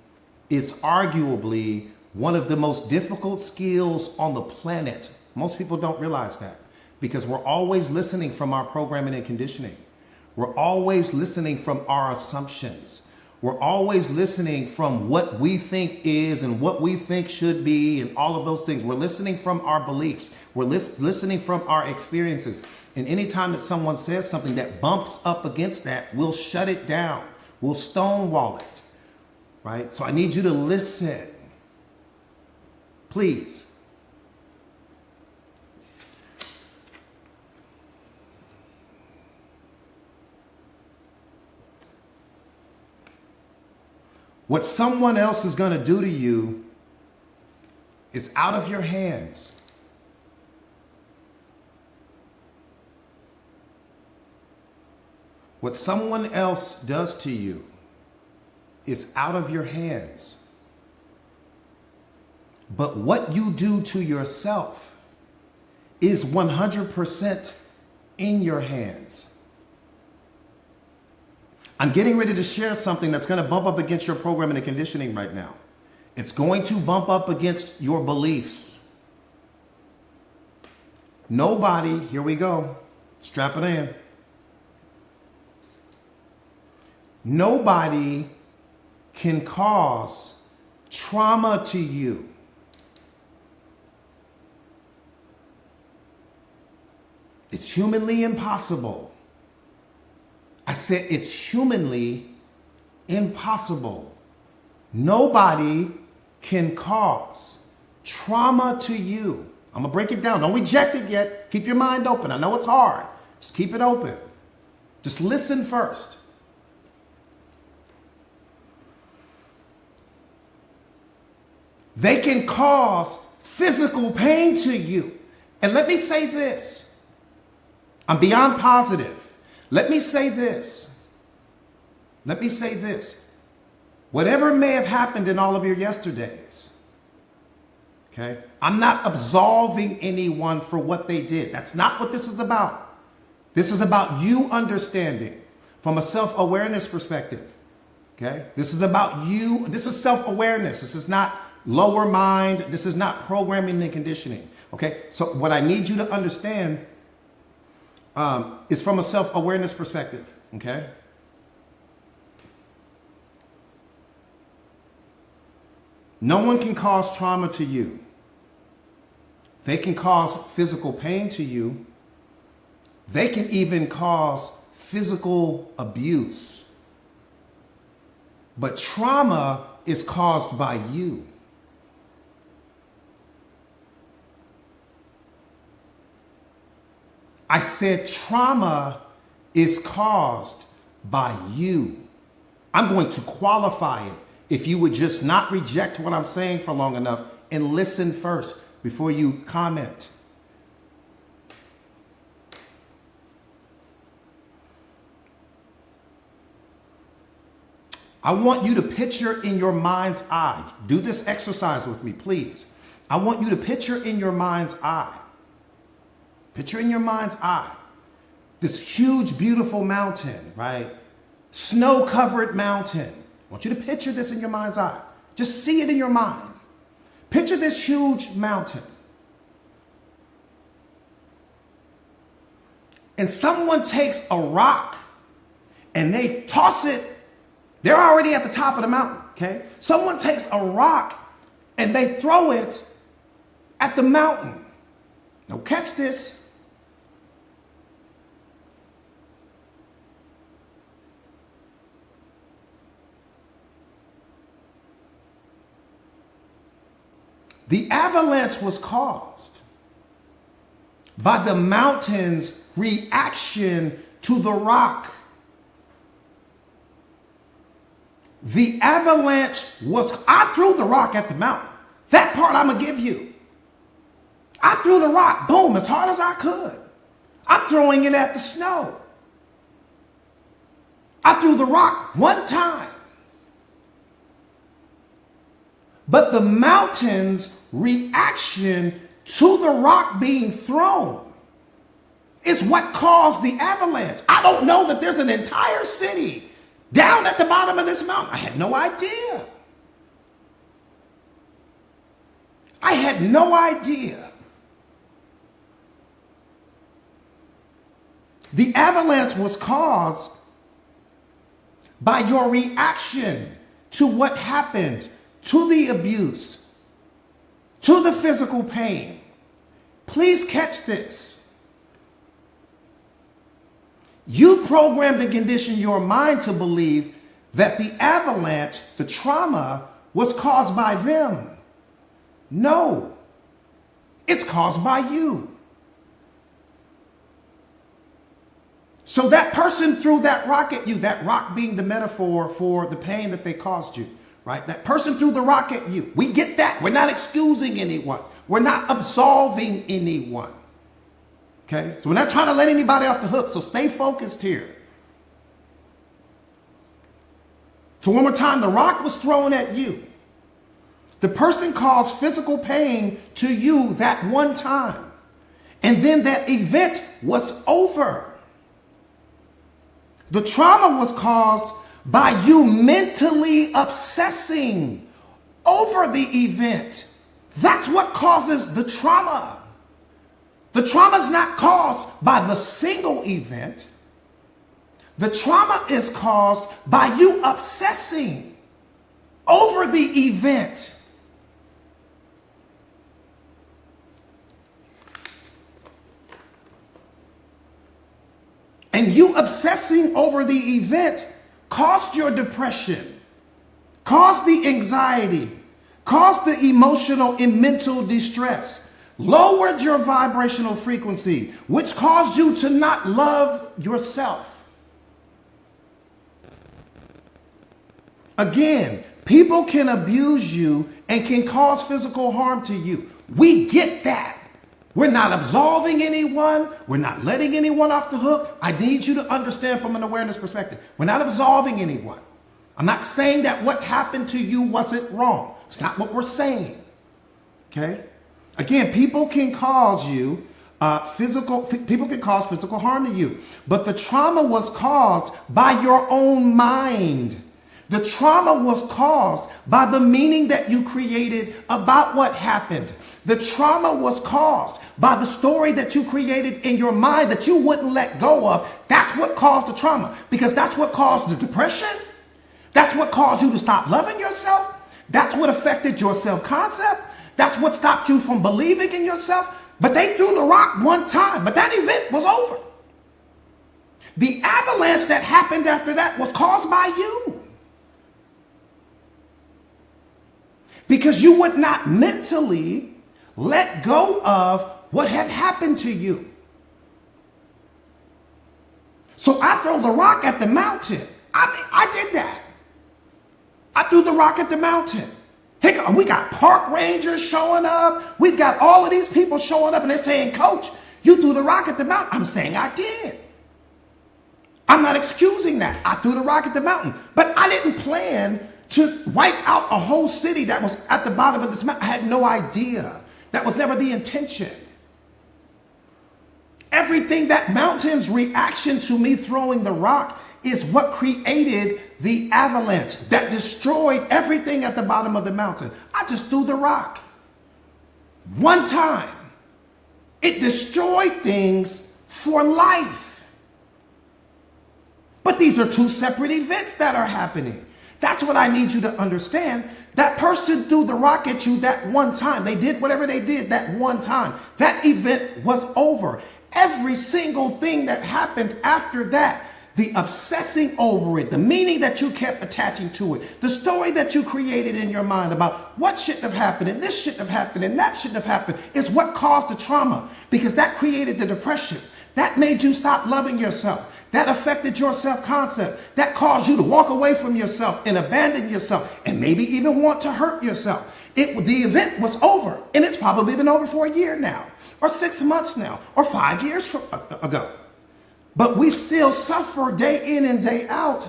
[SPEAKER 1] is arguably one of the most difficult skills on the planet. Most people don't realize that because we're always listening from our programming and conditioning. We're always listening from our assumptions. We're always listening from what we think is and what we think should be and all of those things. We're listening from our beliefs. We're listening from our experiences. And anytime that someone says something that bumps up against that, we'll shut it down. We'll stonewall it, right? So I need you to listen. Please. What someone else is going to do to you is out of your hands. What someone else does to you is out of your hands. But what you do to yourself is 100% in your hands. I'm getting ready to share something that's going to bump up against your programming and conditioning right now. It's going to bump up against your beliefs. Nobody, here we go, strap it in. Nobody can cause trauma to you. It's humanly impossible. I said it's humanly impossible. Nobody can cause trauma to you. I'm going to break it down. Don't reject it yet. Keep your mind open. I know it's hard. Just keep it open. Just listen first. They can cause physical pain to you. And let me say this. I'm beyond positive. Let me say this. Let me say this. Whatever may have happened in all of your yesterdays, okay? I'm not absolving anyone for what they did. That's not what this is about. This is about you understanding from a self-awareness perspective, okay? This is about you. This is self-awareness. This is not lower mind. This is not programming and conditioning, okay? So what I need you to understand is from a self-awareness perspective, okay? No one can cause trauma to you. They can cause physical pain to you. They can even cause physical abuse. But trauma is caused by you. I said trauma is caused by you. I'm going to qualify it if you would just not reject what I'm saying for long enough and listen first before you comment. I want you to picture in your mind's eye. Do this exercise with me, please. I want you to picture in your mind's eye. Picture in your mind's eye this huge, beautiful mountain, right? Snow-covered mountain. I want you to picture this in your mind's eye. Just see it in your mind. Picture this huge mountain. And someone takes a rock and they toss it. They're already at the top of the mountain, okay? Someone takes a rock and they throw it at the mountain. Now catch this. The avalanche was caused by the mountain's reaction to the rock. The avalanche was, I threw the rock at the mountain. That part I'm going to give you. I threw the rock, boom, as hard as I could. I'm throwing it at the snow. I threw the rock one time. But the mountain's reaction to the rock being thrown is what caused the avalanche. I don't know that there's an entire city down at the bottom of this mountain. I had no idea. I had no idea. The avalanche was caused by your reaction to what happened, to the abuse, to the physical pain. Please catch this. You programmed and conditioned your mind to believe that the avalanche, the trauma, was caused by them. No, it's caused by you. So that person threw that rock at you, that rock being the metaphor for the pain that they caused you, right? That person threw the rock at you. We get that. We're not excusing anyone. We're not absolving anyone. Okay? So we're not trying to let anybody off the hook. So stay focused here. So one more time, the rock was thrown at you. The person caused physical pain to you that one time. And then that event was over. The trauma was caused by you mentally obsessing over the event. That's what causes the trauma. The trauma is not caused by the single event. The trauma is caused by you obsessing over the event. And you obsessing over the event caused your depression, caused the anxiety, caused the emotional and mental distress, lowered your vibrational frequency, which caused you to not love yourself. Again, people can abuse you and can cause physical harm to you. We get that. We're not absolving anyone. We're not letting anyone off the hook. I need you to understand from an awareness perspective. We're not absolving anyone. I'm not saying that what happened to you wasn't wrong. It's not what we're saying. Okay? Again, people can cause you people can cause physical harm to you. But the trauma was caused by your own mind. The trauma was caused by the meaning that you created about what happened. The trauma was caused by the story that you created in your mind that you wouldn't let go of. That's what caused the trauma, because that's what caused the depression. That's what caused you to stop loving yourself. That's what affected your self-concept. That's what stopped you from believing in yourself. But they threw the rock one time, but that event was over. The avalanche that happened after that was caused by you. Because you would not mentally let go of what had happened to you. So I throw the rock at the mountain. I did that. I threw the rock at the mountain. Heck, we got park rangers showing up. We've got all of these people showing up and they're saying, Coach, you threw the rock at the mountain. I'm saying I did. I'm not excusing that. I threw the rock at the mountain. But I didn't plan to wipe out a whole city that was at the bottom of this mountain. I had no idea. That was never the intention. Everything, that mountain's reaction to me throwing the rock is what created the avalanche that destroyed everything at the bottom of the mountain. I just threw the rock. One time. It destroyed things for life. But these are two separate events that are happening. That's what I need you to understand. That person threw the rock at you that one time. They did whatever they did that one time. That event was over. Every single thing that happened after that, the obsessing over it, the meaning that you kept attaching to it, the story that you created in your mind about what shouldn't have happened and this shouldn't have happened and that shouldn't have happened, is what caused the trauma, because that created the depression. That made you stop loving yourself. That affected your self-concept. That caused you to walk away from yourself and abandon yourself and maybe even want to hurt yourself. The event was over, and it's probably been over for a year now, or 6 months now, or 5 years ago. But we still suffer day in and day out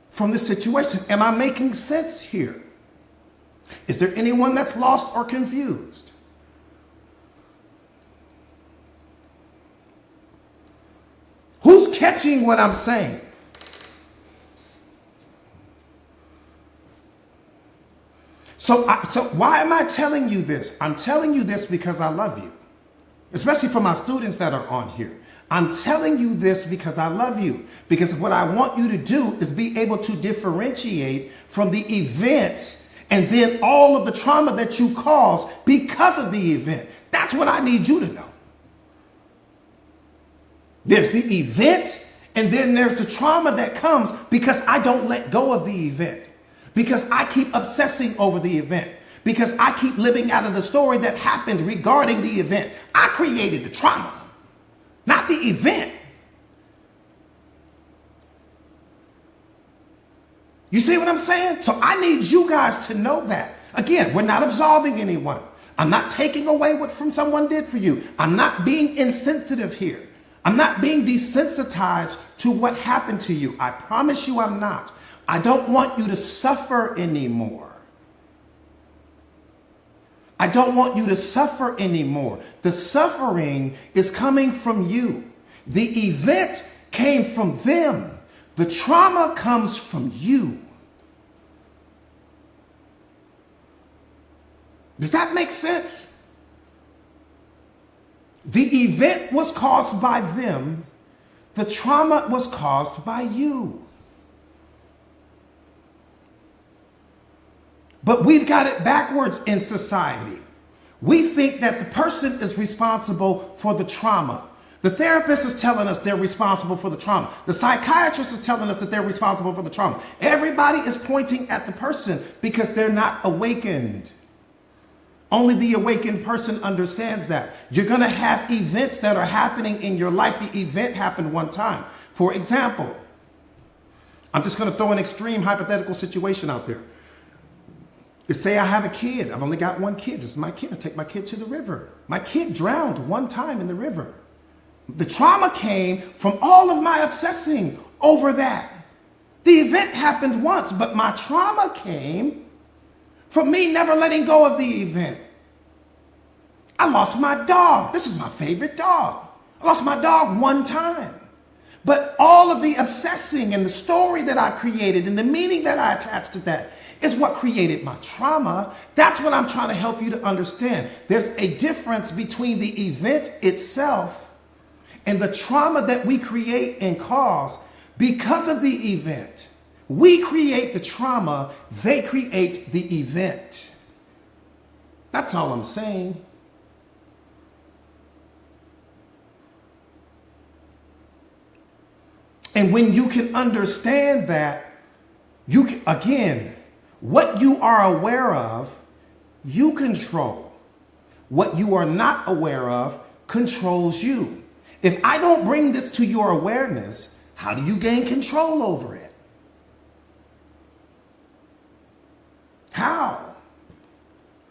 [SPEAKER 1] from this situation. Am I making sense here? Is there anyone that's lost or confused? Who's catching what I'm saying? So why am I telling you this? I'm telling you this because I love you, especially for my students that are on here. I'm telling you this because I love you, because what I want you to do is be able to differentiate from the event and then all of the trauma that you cause because of the event. That's what I need you to know. There's the event, and then there's the trauma that comes because I don't let go of the event, because I keep obsessing over the event, because I keep living out of the story that happened regarding the event. I created the trauma, not the event. You see what I'm saying? So I need you guys to know that. Again, we're not absolving anyone. I'm not taking away what from someone did for you. I'm not being insensitive here. I'm not being desensitized to what happened to you. I promise you I'm not. I don't want you to suffer anymore. I don't want you to suffer anymore. The suffering is coming from you. The event came from them. The trauma comes from you. Does that make sense? The event was caused by them. The trauma was caused by you. But we've got it backwards in society. We think that the person is responsible for the trauma. The therapist is telling us they're responsible for the trauma. The psychiatrist is telling us that they're responsible for the trauma. Everybody is pointing at the person because they're not awakened. Only the awakened person understands that. You're going to have events that are happening in your life. The event happened one time. For example, I'm just going to throw an extreme hypothetical situation out there. Let's say I have a kid. I've only got one kid. This is my kid. I take my kid to the river. My kid drowned one time in the river. The trauma came from all of my obsessing over that. The event happened once, but my trauma came from me never letting go of the event. I lost my dog. This is my favorite dog. I lost my dog one time. But all of the obsessing and the story that I created and the meaning that I attached to that is what created my trauma. That's what I'm trying to help you to understand. There's a difference between the event itself and the trauma that we create and cause because of the event. We create the trauma, they create the event. That's all I'm saying. And when you can understand that, you can, again, what you are aware of, you control. What you are not aware of controls you. If I don't bring this to your awareness, how do you gain control over it? How?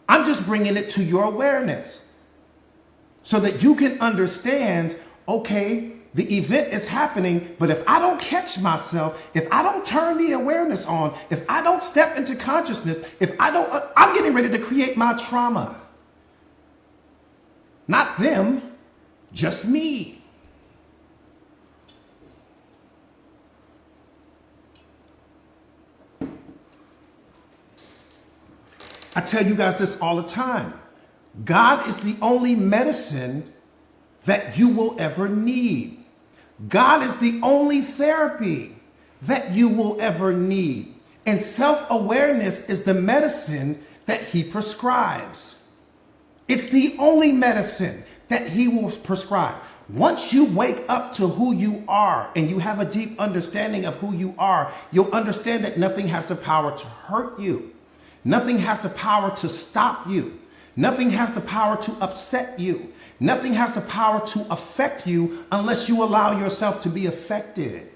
[SPEAKER 1] I'm just bringing it to your awareness so that you can understand, okay, the event is happening, but if I don't catch myself, if I don't turn the awareness on, if I don't step into consciousness, I'm getting ready to create my trauma. Not them, just me. I tell you guys this all the time. God is the only medicine that you will ever need. God is the only therapy that you will ever need. And self-awareness is the medicine that he prescribes. It's the only medicine that he will prescribe. Once you wake up to who you are and you have a deep understanding of who you are, you'll understand that nothing has the power to hurt you. Nothing has the power to stop you. Nothing has the power to upset you. Nothing has the power to affect you unless you allow yourself to be affected.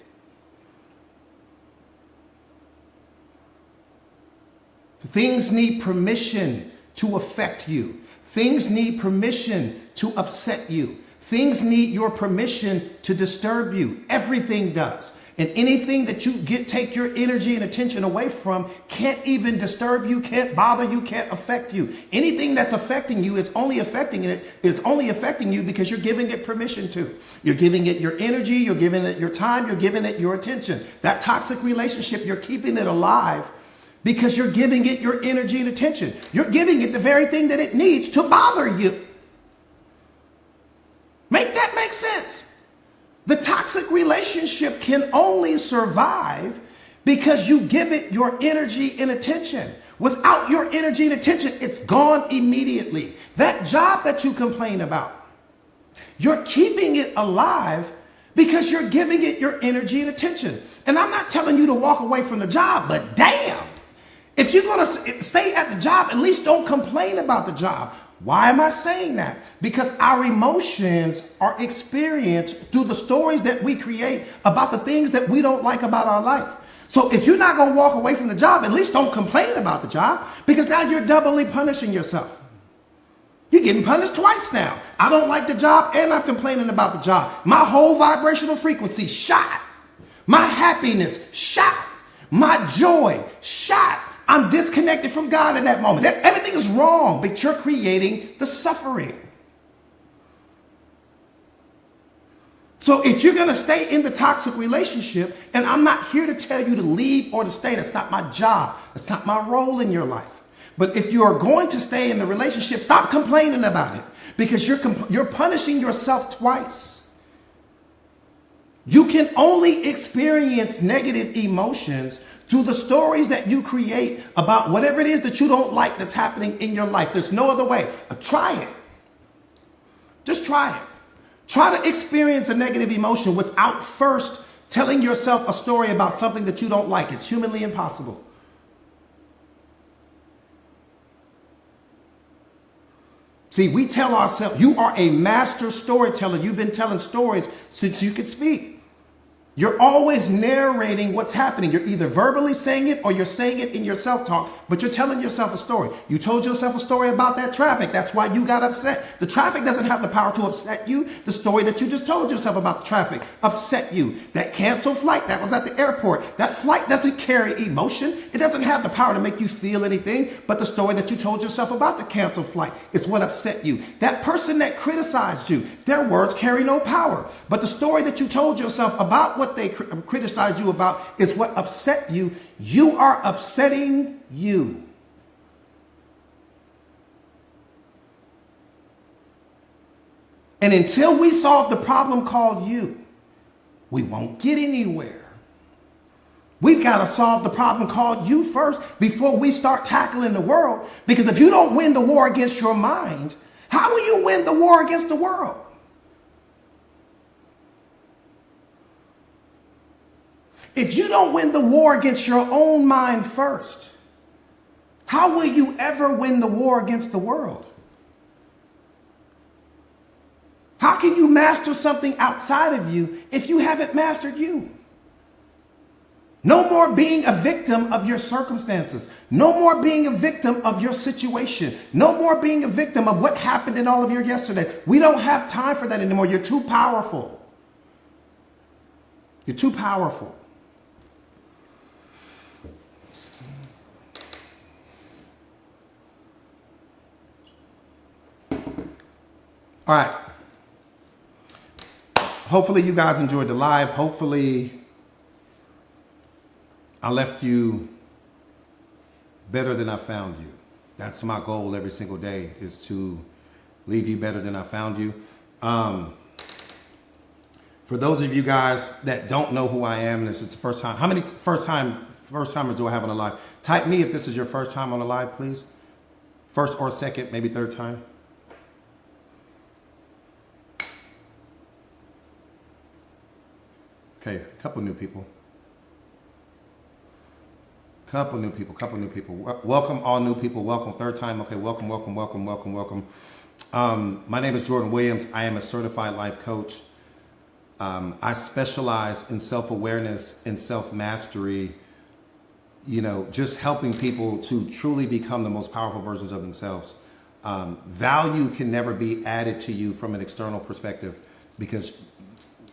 [SPEAKER 1] Things need permission to affect you. Things need permission to upset you. Things need your permission to disturb you. Everything does. And anything that you take your energy and attention away from can't even disturb you, can't bother you, can't affect you. Anything that's affecting you is only affecting you because you're giving it permission to. You're giving it your energy, you're giving it your time, you're giving it your attention. That toxic relationship, you're keeping it alive because you're giving it your energy and attention. You're giving it the very thing that it needs to bother you. Make that make sense? The toxic relationship can only survive because you give it your energy and attention. Without your energy and attention, it's gone immediately. That job that you complain about, you're keeping it alive because you're giving it your energy and attention. And I'm not telling you to walk away from the job, but damn, if you're going to stay at the job, at least don't complain about the job. Why am I saying that? Because our emotions are experienced through the stories that we create about the things that we don't like about our life. So if you're not going to walk away from the job, at least don't complain about the job, because now you're doubly punishing yourself. You're getting punished twice now. I don't like the job and I'm complaining about the job. My whole vibrational frequency shot. My happiness shot. My joy shot. I'm disconnected from God in that moment. Everything is wrong, but you're creating the suffering. So if you're going to stay in the toxic relationship, and I'm not here to tell you to leave or to stay, that's not my job. That's not my role in your life. But if you are going to stay in the relationship, stop complaining about it, because you're punishing yourself twice. You can only experience negative emotions through the stories that you create about whatever it is that you don't like that's happening in your life. There's no other way. Try it. Just try it. Try to experience a negative emotion without first telling yourself a story about something that you don't like. It's humanly impossible. See, we tell ourselves, you are a master storyteller. You've been telling stories since you could speak. You're always narrating what's happening. You're either verbally saying it or you're saying it in your self-talk, but you're telling yourself a story. You told yourself a story about that traffic. That's why you got upset. The traffic doesn't have the power to upset you. The story that you just told yourself about the traffic upset you. That canceled flight that was at the airport, that flight doesn't carry emotion. It doesn't have the power to make you feel anything, but the story that you told yourself about the canceled flight is what upset you. That person that criticized you, their words carry no power, but the story that you told yourself about what they criticized you about is what upset you. You are upsetting you. And until we solve the problem called you, we won't get anywhere. We've got to solve the problem called you first before we start tackling the world. Because if you don't win the war against your mind, how will you win the war against the world? If you don't win the war against your own mind first, how will you ever win the war against the world? How can you master something outside of you if you haven't mastered you? No more being a victim of your circumstances. No more being a victim of your situation. No more being a victim of what happened in all of your yesterday. We don't have time for that anymore. You're too powerful. You're too powerful. All right. Hopefully you guys enjoyed the live. Hopefully I left you better than I found you. That's my goal every single day, is to leave you better than I found you. For those of you guys that don't know who I am, this is the first time. How many first timers do I have on the live? Type me if this is your first time on the live, please. First or second, maybe third time. Okay, a couple new people. Couple new people. Welcome all new people. Welcome, third time. Okay, welcome. My name is Jordan Williams. I am a certified life coach. I specialize in self-awareness and self-mastery just helping people to truly become the most powerful versions of themselves. Value can never be added to you from an external perspective, because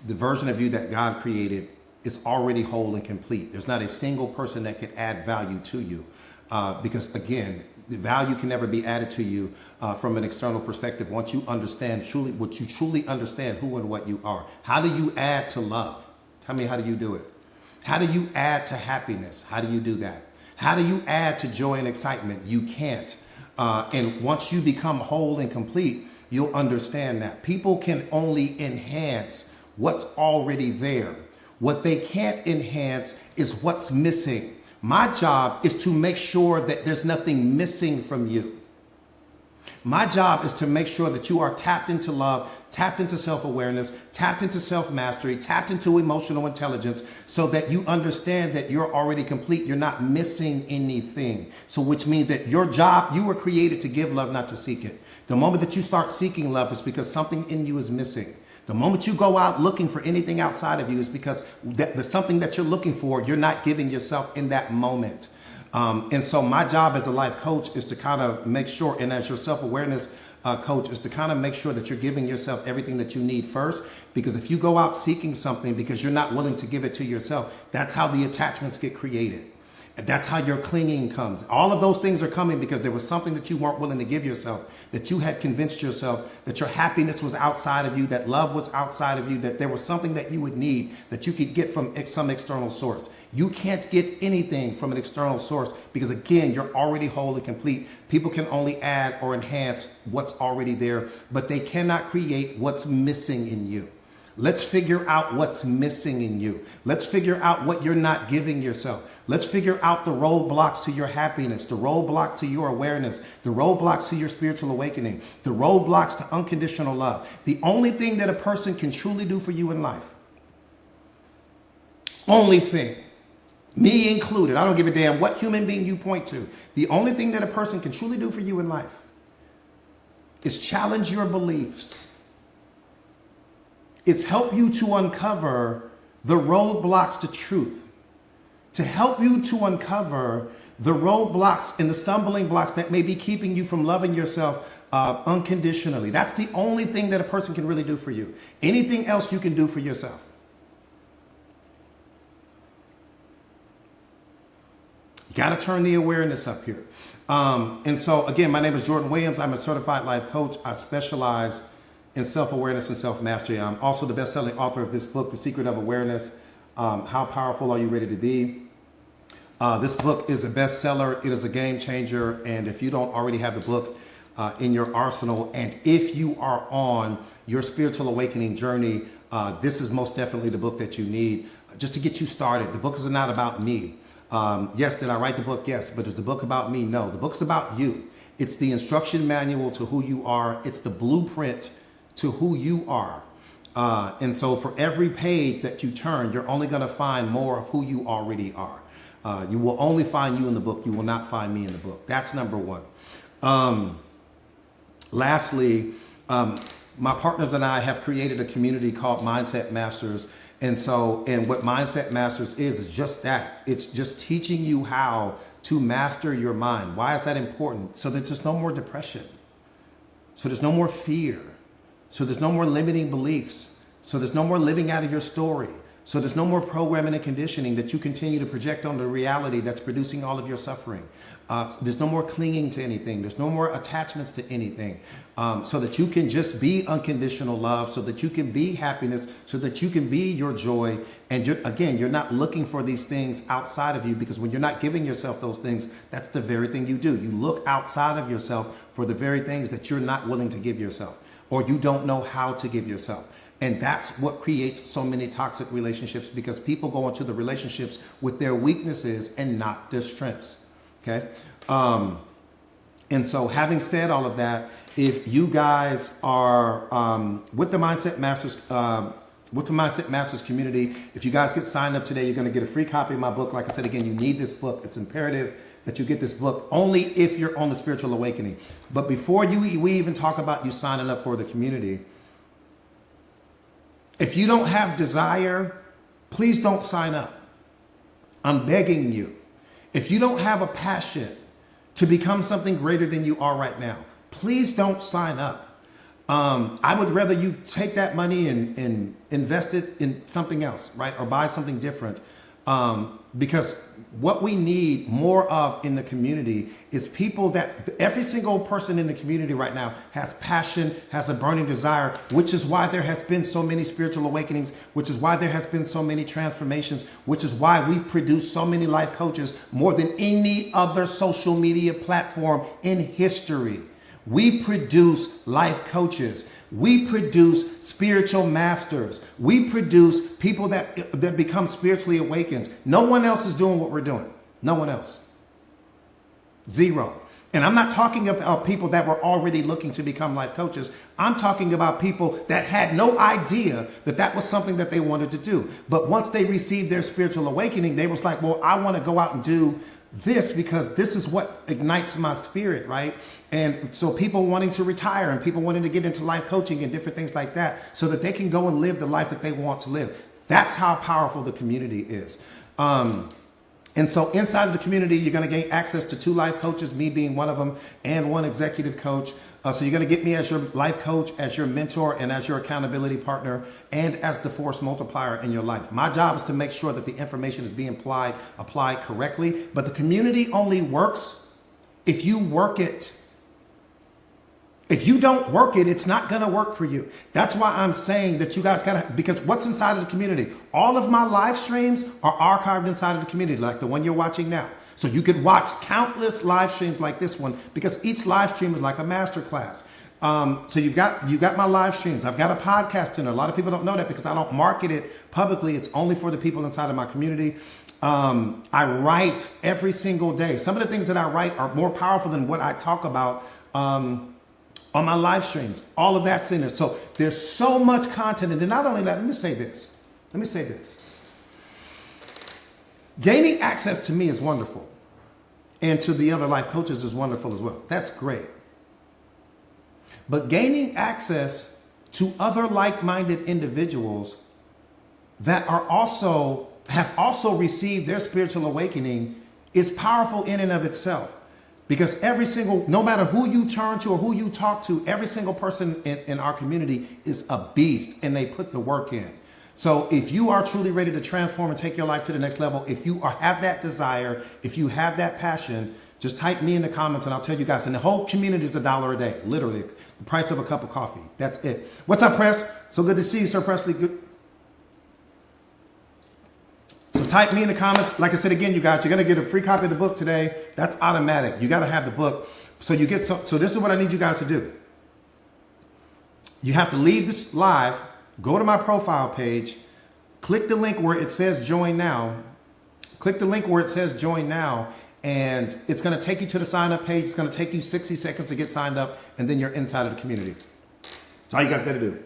[SPEAKER 1] the version of you that God created is already whole and complete. There's not a single person that can add value to you, because again, the value can never be added to you from an external perspective once you understand truly understand who and what you are. How do you add to love? Tell me, how do you do it? How do you add to happiness? How do you do that? How do you add to joy and excitement? You can't. And once you become whole and complete, you'll understand that people can only enhance what's already there. What they can't enhance is what's missing. My job is to make sure that there's nothing missing from you. My job is to make sure that you are tapped into love, tapped into self-awareness, tapped into self-mastery, tapped into emotional intelligence, so that you understand that you're already complete. You're not missing anything. So which means that your job, you were created to give love, not to seek it. The moment that you start seeking love is because something in you is missing. The moment you go out looking for anything outside of you is because the something that you're looking for, you're not giving yourself in that moment. And so my job as a life coach is to kind of make sure, and as your self-awareness coach, is to kind of make sure that you're giving yourself everything that you need first. Because if you go out seeking something because you're not willing to give it to yourself, that's how the attachments get created. And that's how your clinging comes. All of those things are coming because there was something that you weren't willing to give yourself, that you had convinced yourself that your happiness was outside of you, that love was outside of you, that there was something that you would need that you could get from some external source. You can't get anything from an external source because, again, you're already whole and complete. People can only add or enhance what's already there, but they cannot create what's missing in you. Let's figure out what's missing in you. Let's figure out what you're not giving yourself. Let's figure out the roadblocks to your happiness, the roadblock to your awareness, the roadblocks to your spiritual awakening, the roadblocks to unconditional love. The only thing that a person can truly do for you in life, only thing, me included, I don't give a damn what human being you point to, the only thing that a person can truly do for you in life is challenge your beliefs. It's help you to uncover the roadblocks to truth, to help you to uncover the roadblocks and the stumbling blocks that may be keeping you from loving yourself unconditionally. That's the only thing that a person can really do for you. Anything else you can do for yourself. You got to turn the awareness up here. And so, again, my name is Jordan Williams. I'm a certified life coach. I specialize in self-awareness and self-mastery. I'm also the best-selling author of this book, The Secret of Awareness. How powerful are you ready to be? This book is a bestseller. It is a game changer. And if you don't already have the book in your arsenal, and if you are on your spiritual awakening journey, this is most definitely the book that you need just to get you started. The book is not about me. Yes, did I write the book? Yes. But is the book about me? No. The book's about you. It's the instruction manual to who you are. It's the blueprint to who you are. And so for every page that you turn, you're only going to find more of who you already are. You will only find you in the book. You will not find me in the book. That's number one. Lastly, my partners and I have created a community called Mindset Masters. And what Mindset Masters is just that. It's just teaching you how to master your mind. Why is that important? So that there's no more depression. So there's no more fear. So there's no more limiting beliefs. So there's no more living out of your story. So there's no more programming and conditioning that you continue to project on the reality that's producing all of your suffering. There's no more clinging to anything. There's no more attachments to anything. So that you can just be unconditional love, so that you can be happiness, so that you can be your joy. And you're not looking for these things outside of you, because when you're not giving yourself those things, that's the very thing you do. You look outside of yourself for the very things that you're not willing to give yourself, or you don't know how to give yourself. And that's what creates so many toxic relationships, because people go into the relationships with their weaknesses and not their strengths. Okay. And so having said all of that, if you guys are with the Mindset Masters community, if you guys get signed up today, you're going to get a free copy of my book. Like I said, again, you need this book. It's imperative that you get this book only if you're on the spiritual awakening. But before we even talk about you signing up for the community, if you don't have desire, please don't sign up. I'm begging you. If you don't have a passion to become something greater than you are right now, please don't sign up. I would rather you take that money and invest it in something else, right? Or buy something different. Because what we need more of in the community is people that every single person in the community right now has passion, has a burning desire, which is why there has been so many spiritual awakenings, which is why there has been so many transformations, which is why we've produced so many life coaches more than any other social media platform in history. We produce life coaches. We produce spiritual masters. We produce people that become spiritually awakened. No one else is doing what we're doing. No one else. Zero. And I'm not talking about people that were already looking to become life coaches. I'm talking about people that had no idea that that was something that they wanted to do. But once they received their spiritual awakening, they was like, well, I want to go out and do this because this is what ignites my spirit, right? And so people wanting to retire and people wanting to get into life coaching and different things like that so that they can go and live the life that they want to live. That's how powerful the community is. And so inside of the community, you're going to gain access to 2 life coaches, me being one of them, and 1 executive coach. So you're going to get me as your life coach, as your mentor, and as your accountability partner, and as the force multiplier in your life. My job is to make sure that the information is being applied correctly. But the community only works if you work it. If you don't work it, it's not going to work for you. That's why I'm saying that you guys got to, because what's inside of the community? All of my live streams are archived inside of the community, like the one you're watching now. So you could watch countless live streams like this one because each live stream is like a masterclass. So you've got my live streams. I've got a podcast in there. A lot of people don't know that because I don't market it publicly. It's only for the people inside of my community. I write every single day. Some of the things that I write are more powerful than what I talk about on my live streams. All of that's in there. So there's so much content. And then not only that, let me say this. Gaining access to me is wonderful. And to the other life coaches is wonderful as well. That's great. But gaining access to other like-minded individuals that have also received their spiritual awakening is powerful in and of itself. Because no matter who you turn to or who you talk to, every single person in our community is a beast and they put the work in. So if you are truly ready to transform and take your life to the next level, if you have that desire, if you have that passion, just type me in the comments and I'll tell you guys. And the whole community is $1 a day, literally the price of a cup of coffee. That's it. What's up, Press? So good to see you, Sir Presley. Good. So type me in the comments. Like I said again, you guys, you're going to get a free copy of the book today. That's automatic. You got to have the book. So this is what I need you guys to do. You have to leave this live, go to my profile page, click the link where it says join now. Click the link where it says join now, and it's going to take you to the sign up page. It's going to take you 60 seconds to get signed up, and then you're inside of the community. That's all you guys got to do.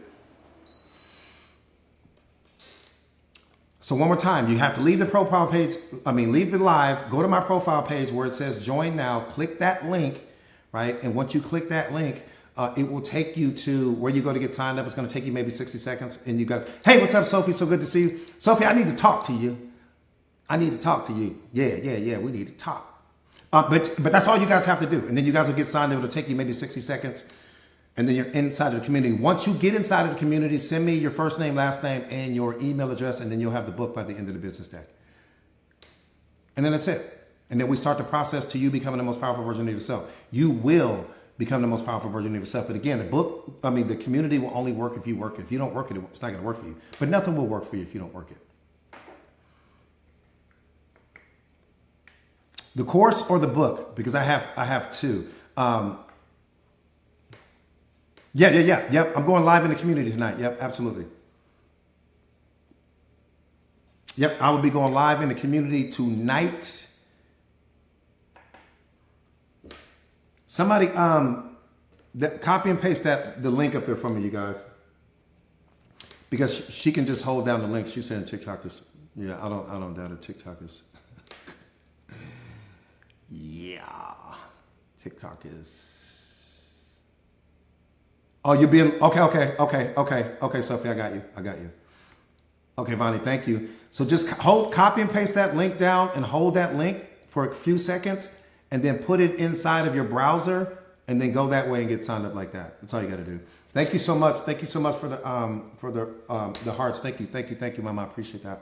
[SPEAKER 1] So one more time, you have to leave the profile page, leave the live, go to my profile page where it says join now, click that link, right? And once you click that link, it will take you to where you go to get signed up. It's going to take you maybe 60 seconds. And you guys, hey, what's up, Sophie? So good to see you. Sophie, I need to talk to you. Yeah, we need to talk. But that's all you guys have to do. And then you guys will get signed up. It'll take you maybe 60 seconds. And then you're inside of the community. Once you get inside of the community, send me your first name, last name, and your email address, and then you'll have the book by the end of the business day. And then that's it. And then we start the process to you becoming the most powerful version of yourself. You will become the most powerful version of yourself. But again, the community will only work if you work it. If you don't work it, it's not going to work for you. But nothing will work for you if you don't work it. The course or the book, because I have two. Yep. I'm going live in the community tonight. Yep, absolutely. Yep, I will be going live in the community tonight. Somebody, copy and paste the link up there for me, you guys. Because she can just hold down the link. She's saying TikTok is, yeah, I don't doubt it. TikTok is, yeah, TikTok is. Oh, you're being, okay, Sophie, I got you. Okay, Vonnie, thank you. So just copy and paste that link down and hold that link for a few seconds and then put it inside of your browser and then go that way and get signed up like that. That's all you got to do. Thank you so much. Thank you so much for the hearts. Thank you, Mama. I appreciate that.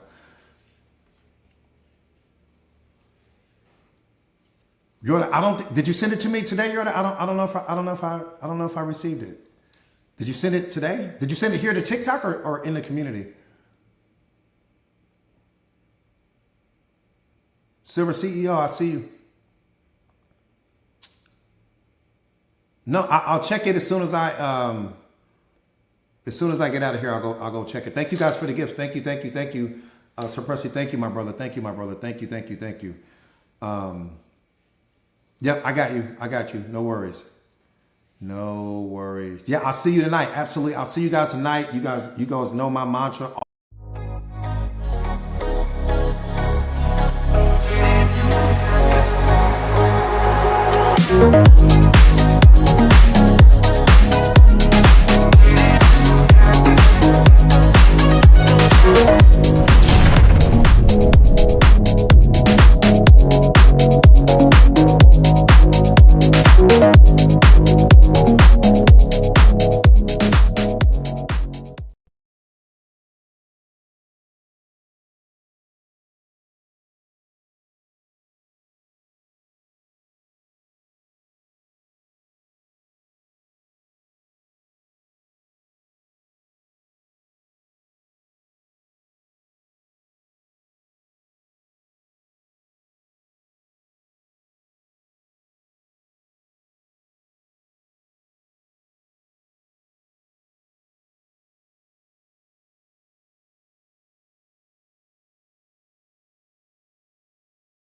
[SPEAKER 1] Yorda, did you send it to me today, Yorda? I don't know if I received it. Did you send it today? Did you send it here to TikTok or in the community? Silver CEO, I see you. No, I'll check it as soon as I get out of here. I'll go check it. Thank you guys for the gifts. Thank you. Sir Percy, thank you, my brother. Thank you. Yep, I got you. No worries. Yeah, I'll see you tonight. Absolutely. I'll see you guys tonight. You guys know my mantra.